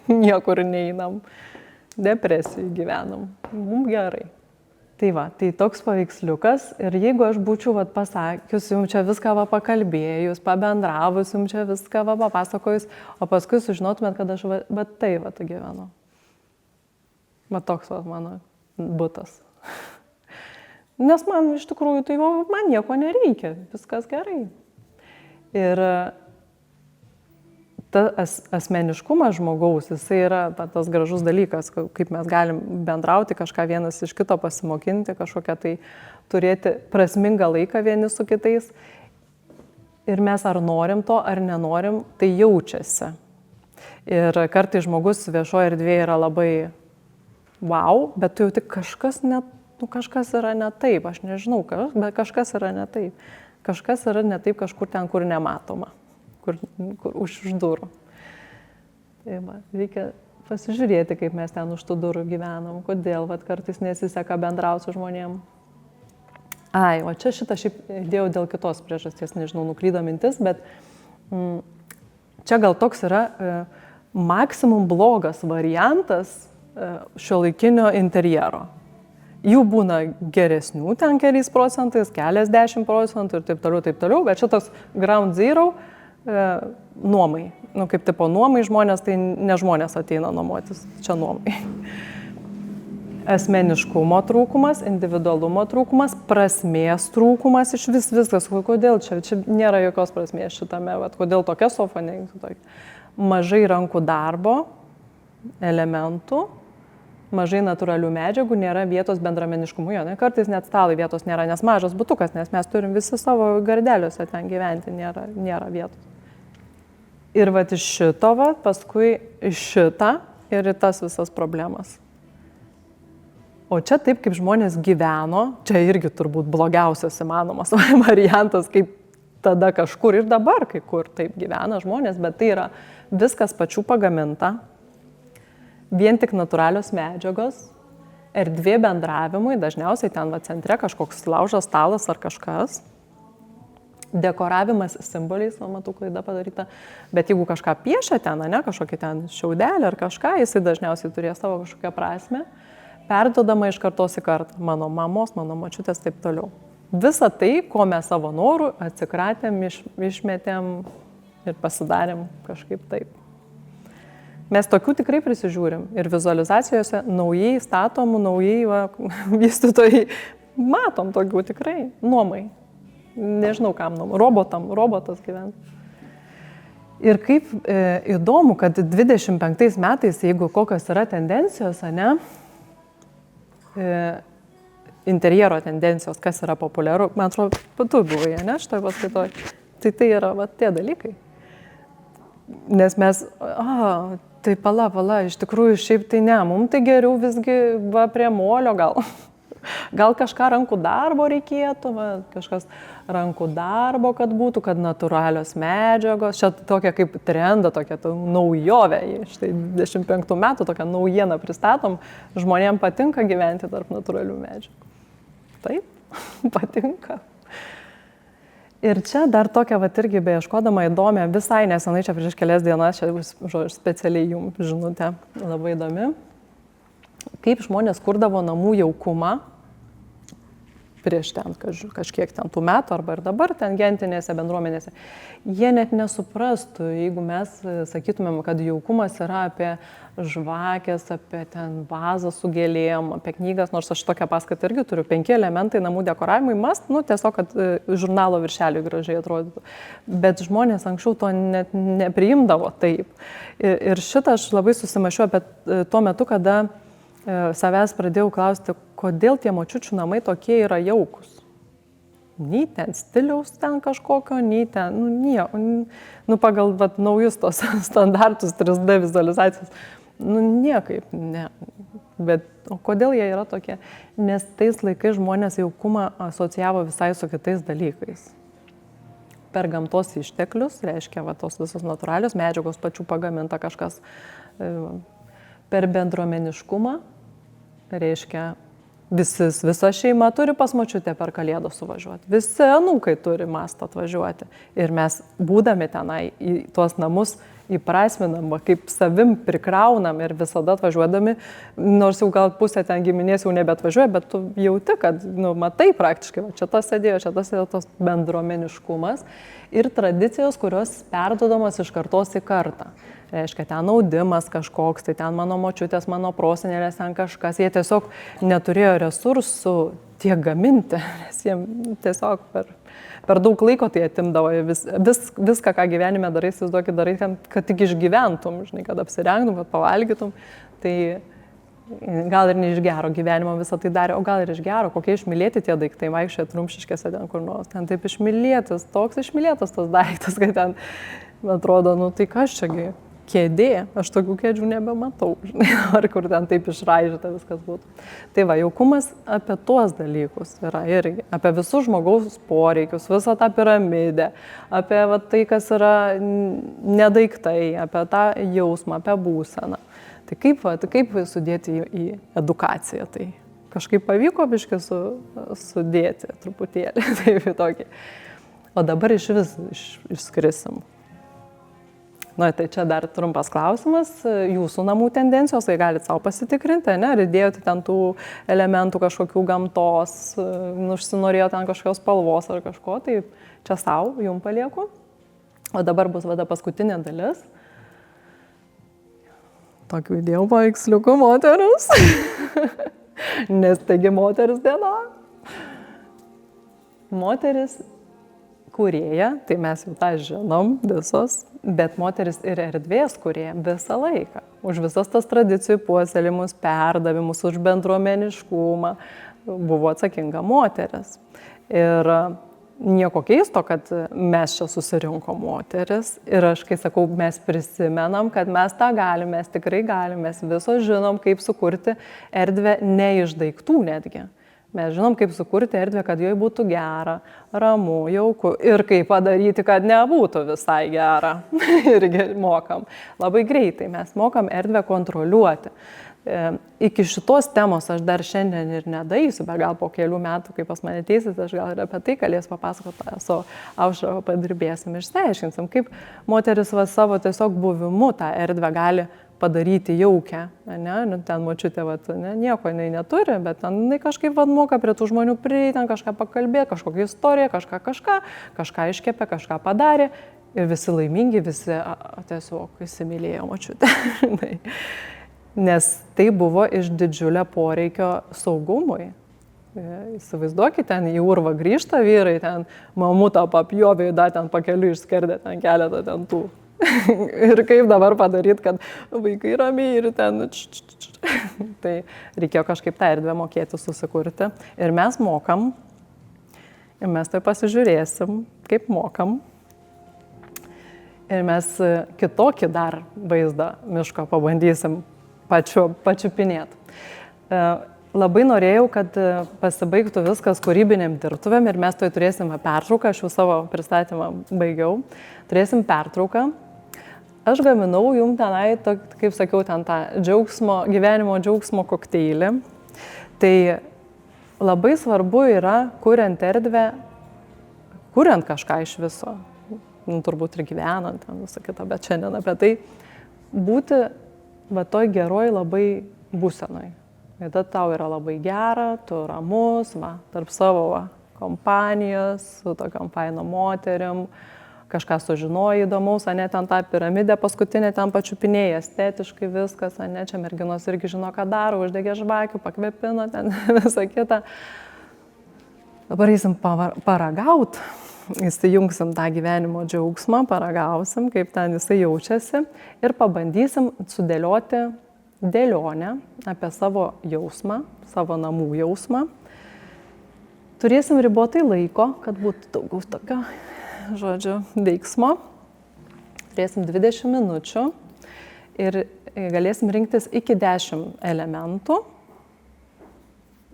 Niekur neinam. Depresijai gyvenam. Mums gerai. Tai va, tai toks paveiksliukas ir jeigu aš būčiau pasakius, jums čia viską pakalbėjus, pabendravus, jums čia viską papasakojus, o paskui sužinotumėt, kad aš tai gyvenu. Toks mano butas. Nes man iš tikrųjų tai man nieko nereikia, viskas gerai. Ir tas asmeniškumas žmogaus, jisai yra tas gražus dalykas, kaip mes galim bendrauti, kažką vienas iš kito pasimokinti, kažkokią tai turėti prasmingą laiką vieni su kitais. Ir mes ar norim to, ar nenorim, tai jaučiasi. Ir kartais žmogus viešoje erdvėje yra labai wow, bet tu jauti kažkas yra ne taip, aš nežinau, bet kažkas yra ne taip. Kažkas yra ne taip kažkur ten, kur nematoma. Kur už durų. Tai reikia pasižiūrėti, kaip mes ten už tų durų gyvenam, kodėl kartais nesiseka bendrauti su žmonėm. O čia šitą šiaip dėjau dėl kitos priežasties, nežinau, nuklydo mintis, bet čia gal toks yra maksimum blogas variantas šiuolaikinio interjero. Jų būna geresnių ten keliais procentais, keliasdešimt procentų ir taip toliau, bet šitas ground zero nuomai. Kaip tipo nuomai žmonės, tai ne žmonės ateina nuomotis, čia nuomai. Asmeniškumo trūkumas, individualumo trūkumas, prasmės trūkumas, iš viskas. Kodėl čia nėra jokios prasmės šitame, kodėl tokia sofa, mažai rankų darbo, elementų, mažai natūralių medžiagų, nėra vietos bendruomeniškumui. Kartais net stalai vietos nėra, nes mažas butukas, nes mes turim visi savo gardeliuose ten gyventi, nėra vietos. Ir iš šito, paskui iš šitą ir į tas visas problemas. O čia taip, kaip žmonės gyveno, čia irgi turbūt blogiausias įmanomas variantas, kaip tada kažkur ir dabar, kai kur taip gyvena žmonės, bet tai yra viskas pačių pagaminta, vien tik natūralios medžiagos, erdvė bendravimui, dažniausiai ten centre kažkoks laužas, stalas ar kažkas. Dekoravimas simboliais, matau, klaida padaryta, bet jeigu kažką piešia ten, kažkokį ten šiaudelį ar kažką, jisai dažniausiai turės savo kažkokią prasmę, perduodama iš kartos į kartą, mano mamos, mano močiutės, taip toliau. Visa tai, ko mes savo norų atsikratėm, išmetėm ir pasidarėm kažkaip taip. Mes tokių tikrai prisižiūrim ir vizualizacijose naujai statomų, naujai vystytojai, matom tokių tikrai, nuomai. Nežinau kam, robotas gyvena. Ir kaip įdomu, kad 25 metais, jeigu kokios yra tendencijos, interjero tendencijos, kas yra populiaru, man atrodo, tu buvai, šitoj paskaitoj, tai yra tie dalykai. Nes mes, tai pala, iš tikrųjų šiaip tai ne, mums tai geriau visgi prie molio gal. Gal kažką rankų darbo reikėtų, kažkas rankų darbo, kad būtų, kad natūralios medžiagos. Čia tokia kaip trenda, tokia naujovė. Štai 25 metų tokią naujieną pristatom. Žmonėms patinka gyventi tarp natūralių medžiagų. Taip, patinka. Ir čia dar tokia irgi beieškodama įdomią, visai nesenai, čia prieš kelias dienas, čia specialiai jums žinutė, labai įdomi, kaip žmonės kurdavo namų jaukumą prieš ten kažkiek ten tų metų arba ir dabar ten gentinėse bendruomenėse. Jie net nesuprastų, jeigu mes sakytumėm, kad jaukumas yra apie žvakės, apie ten vazą su gėlėm, apie knygas, nors aš tokią paskaitą irgi turiu, 5 elementai namų dekoravimui, tiesiog, kad žurnalo viršeliui gražiai atrodytų. Bet žmonės anksčiau to net nepriimdavo taip. Ir šitą aš labai susimašiau apie tuo metu, kada savęs pradėjau klausti, kodėl tie močiučių namai tokie yra jaukus. Nei ten stiliaus ten kažkokio, nei ten, pagal naujus tos standartus 3D vizualizacijos, niekaip, ne. Bet kodėl jie yra tokie? Nes tais laikais žmonės jaukumą asocijavo visai su kitais dalykais. Per gamtos išteklius, reiškia, tos visos natūralios medžiagos pačių pagaminta kažkas, per bendruomeniškumą, reiškia, visa šeima turi pas močiutę per Kalėdas suvažiuoti. Visi anūkai turi mastą atvažiuoti. Ir mes, būdami tenai į tuos namus, įprasminam, kaip savim prikraunam ir visada atvažiuodami, nors jau gal pusė ten giminės jau nebeatvažiuoja, bet tu jauti, kad, matai praktiškai, čia tas sėdėjo tos bendruomeniškumas ir tradicijos, kurios perduodamos iš kartos į kartą. Reiškia, ten audimas kažkoks, tai ten mano močiutės, mano prosenelės, ten kažkas. Jie tiesiog neturėjo resursų tiek gaminti, nes jiems tiesiog per daug laiko tai atimdavo. Viską, ką gyvenime darai, įsivaizduokit, darai, kad tik išgyventum, žinai, kad apsirengtum, kad pavalgytum. Tai gal ir ne iš gero gyvenimo visą tai darė, o gal ir iš gero, kokie išmylėti tie daiktai, vaikščioje Trumšiškėse ten kur nors. Ten taip išmylėtas, toks išmylėtas tas daiktas, kad ten atrodo, tai kas čiagi? Kėdė, aš tokių kėdžių nebematau, žinai, ar kur ten taip išraižyta viskas būtų. Tai jaukumas apie tuos dalykus yra irgi, apie visus žmogaus poreikius, visą tą piramidę, apie tai, kas yra nedaiktai, apie tą jausmą, apie būseną. Tai kaip sudėti į edukaciją, tai kažkaip pavyko biškai sudėti truputėlį, taip į tokį. O dabar išskrisim. Tai čia dar trumpas klausimas, jūsų namų tendencijos, tai galite savo pasitikrinti, ne? Ar įdėjote ten tų elementų kažkokių gamtos, užsinorėjo ten kažkokios spalvos ar kažko, tai čia savo, jum palieku. O dabar bus paskutinė dalis. Tokių įdėjau paveiksliukų moteris, nes taigi moteris diena. Moteris kūrėja, tai mes jau tą žinom visos, bet moteris ir erdvės kūrėja visą laiką. Už visas tas tradicijų puoselėjimus, perdavimus, už bendruomeniškumą buvo atsakinga moteris. Ir nieko keisto, kad mes čia susirinko moteris ir aš, kai sakau, mes prisimenam, kad mes tą galim, mes tikrai galim, mes visos žinom, kaip sukurti erdvę ne iš daiktų netgi. Mes žinom, kaip sukurti erdvę, kad joje būtų gera, ramu, jauku ir kaip padaryti, kad nebūtų visai gera. Irgi mokam. Labai greitai mes mokam erdvę kontroliuoti. Iki šitos temos aš dar šiandien ir nedaisiu, bet gal po kelių metų, kai pas mane ateisit, aš gal ir apie tai galės papasakoti, su Aušra padirbėsim ir išsiaiškinsim, kaip moteris savo tiesiog buvimu tą erdvę gali padaryti jaukę, ne? Ten močiutė nieko neturi, bet ten kažkaip moka prie tų žmonių prieiti, ten kažką pakalbėti, kažkokią istoriją, kažką iškepė, kažką padarė ir visi laimingi, visi tiesiog įsimylėjo močiutę. Nes tai buvo iš didžiulio poreikio saugumui. Įsivaizduokit, ten į urvą grįžta vyrai, ten mamutą papjovė, ten pakeliu išskerdė, ten keletą ten tų. Ir kaip dabar padaryti, kad vaikai ramiai ir ten... Tai reikėjo kažkaip tą erdvę mokėti susikurti. Ir mes mokam, ir mes tai pasižiūrėsim, kaip mokam. Ir mes kitokį dar vaizdą miško pabandysim pačiupinėti. labai norėjau, kad pasibaigtų viskas kūrybiniam dirbtuvėm ir mes toj turėsim pertrauką, aš jau savo pristatymą baigiau, turėsim pertrauką. Aš gaminau jums tenai, kaip sakiau, ten tą gyvenimo džiaugsmo kokteilį. Tai labai svarbu yra, kuriant erdvę, kuriant kažką iš viso, turbūt ir gyvenant, ten visą kitą, bet šiandien apie tai, būti va toj geroj labai būsenoj. Ir tada tau yra labai gera, tu ramus, tarp savo kompanijos, su tokiom fainom moterim, kažką sužinoji įdomaus, ane, ten tą piramidę paskutinę ten pačiupinėjai, estetiškai viskas, ane, čia merginos irgi žino, ką daro, uždegė žvakių, pakvepino ten visą kitą. Dabar eisim paragaut, įsijungsim tą gyvenimo džiaugsmą, paragausim, kaip ten jisai jaučiasi ir pabandysim sudėlioti dėlionę apie savo jausmą, savo namų jausmą. Turėsim ribotai laiko, kad būtų daugiau tokio, veiksmo. Turėsim 20 minučių ir galėsim rinktis iki 10 elementų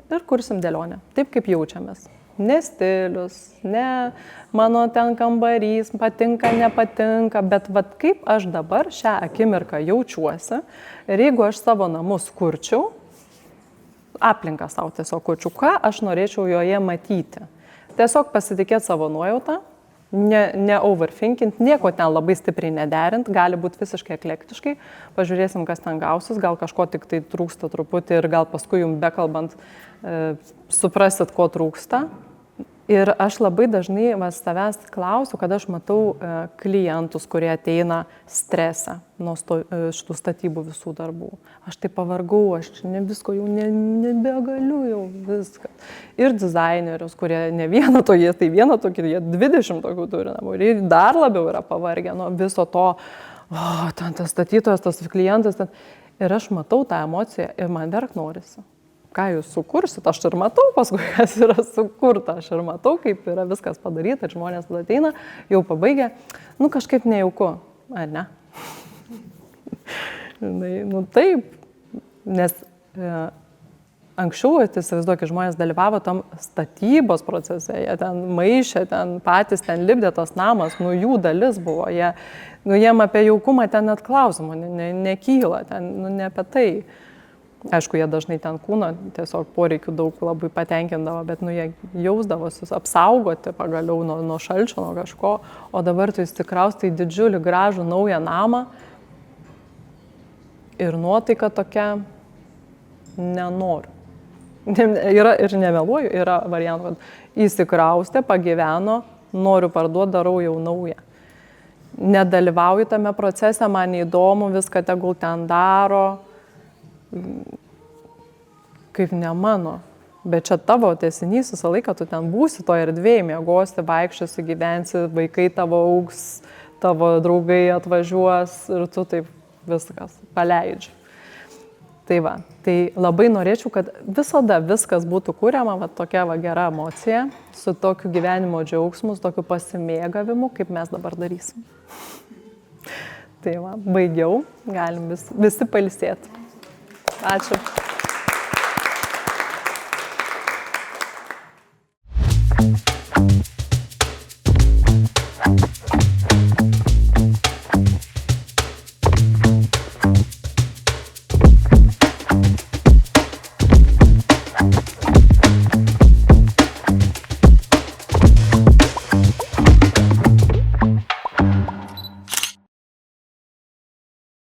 ir kursim dėlionę, taip kaip jaučiamės. Ne stilius, ne mano ten kambarys, patinka, nepatinka, bet vat kaip aš dabar šią akimirką jaučiuosi ir jeigu aš savo namus kurčiau, aplinką savo tiesiog kurčiau, ką aš norėčiau joje matyti. Tiesiog pasitikėti savo nuojautą, ne overthinkint, nieko ten labai stipriai nederint, gali būti visiškai eklektiškai, pažiūrėsim, kas ten gausis, gal kažko tik tai trūksta truputį ir gal paskui jums bekalbant suprasit, ko trūksta. Ir aš labai dažnai savęs klausiu, kad aš matau klientus, kurie ateina stresą nuo šitų statybų visų darbų. Aš tai pavargau, aš ne visko jau nebegaliu jau viską. Ir dizainerius, kurie ne vieną to, jie tai vieną tokį, jie 20 tokių turi namų. Ir dar labiau yra pavargę nuo viso to, ten tas statytojas, tas klientas. Ir aš matau tą emociją ir man verkt norisi. Ką jūs sukursit, aš ir matau paskui, kas yra sukurta, aš ir matau, kaip yra viskas padaryta, ir žmonės tada ateina, jau pabaigė, kažkaip nejauku, ar ne? Taip, nes anksčiau, įsivaizduokit, žmonės dalyvavo tam statybos procese, jie ten maišė, ten patys ten lipdė tas namas, jų dalis buvo, jiem apie jaukumą ten net klausimų nekyla, ten ne apie tai. Aišku, jie dažnai ten kūno tiesiog poreikių daug labai patenkindavo, bet jie jausdavosi apsaugoti pagaliau nuo šalčio, nuo kažko, o dabar tu įsikraustai didžiulį gražų naują namą ir nuotaika tokia nenoriu. Yra ir nemeluoju, yra variantų, kad įsikraustė, pagyveno, noriu parduoti, darau jau naują. Nedalyvauju tame procese, man neįdomu, viską tegul ten daro, kaip ne mano, bet čia tavo tęsinys, visą laiką tu ten būsi toje erdvėje, miegosi, vaikščiosi, gyvensi, vaikai tavo augs, tavo draugai atvažiuos ir tu taip viskas paleidži. Tai labai norėčiau, kad visada viskas būtų kuriama, tokia gera emocija, su tokiu gyvenimo džiaugsmu, su tokiu pasimėgavimu, kaip mes dabar darysim. Baigiau, galim visi pailsėti. Ačiū.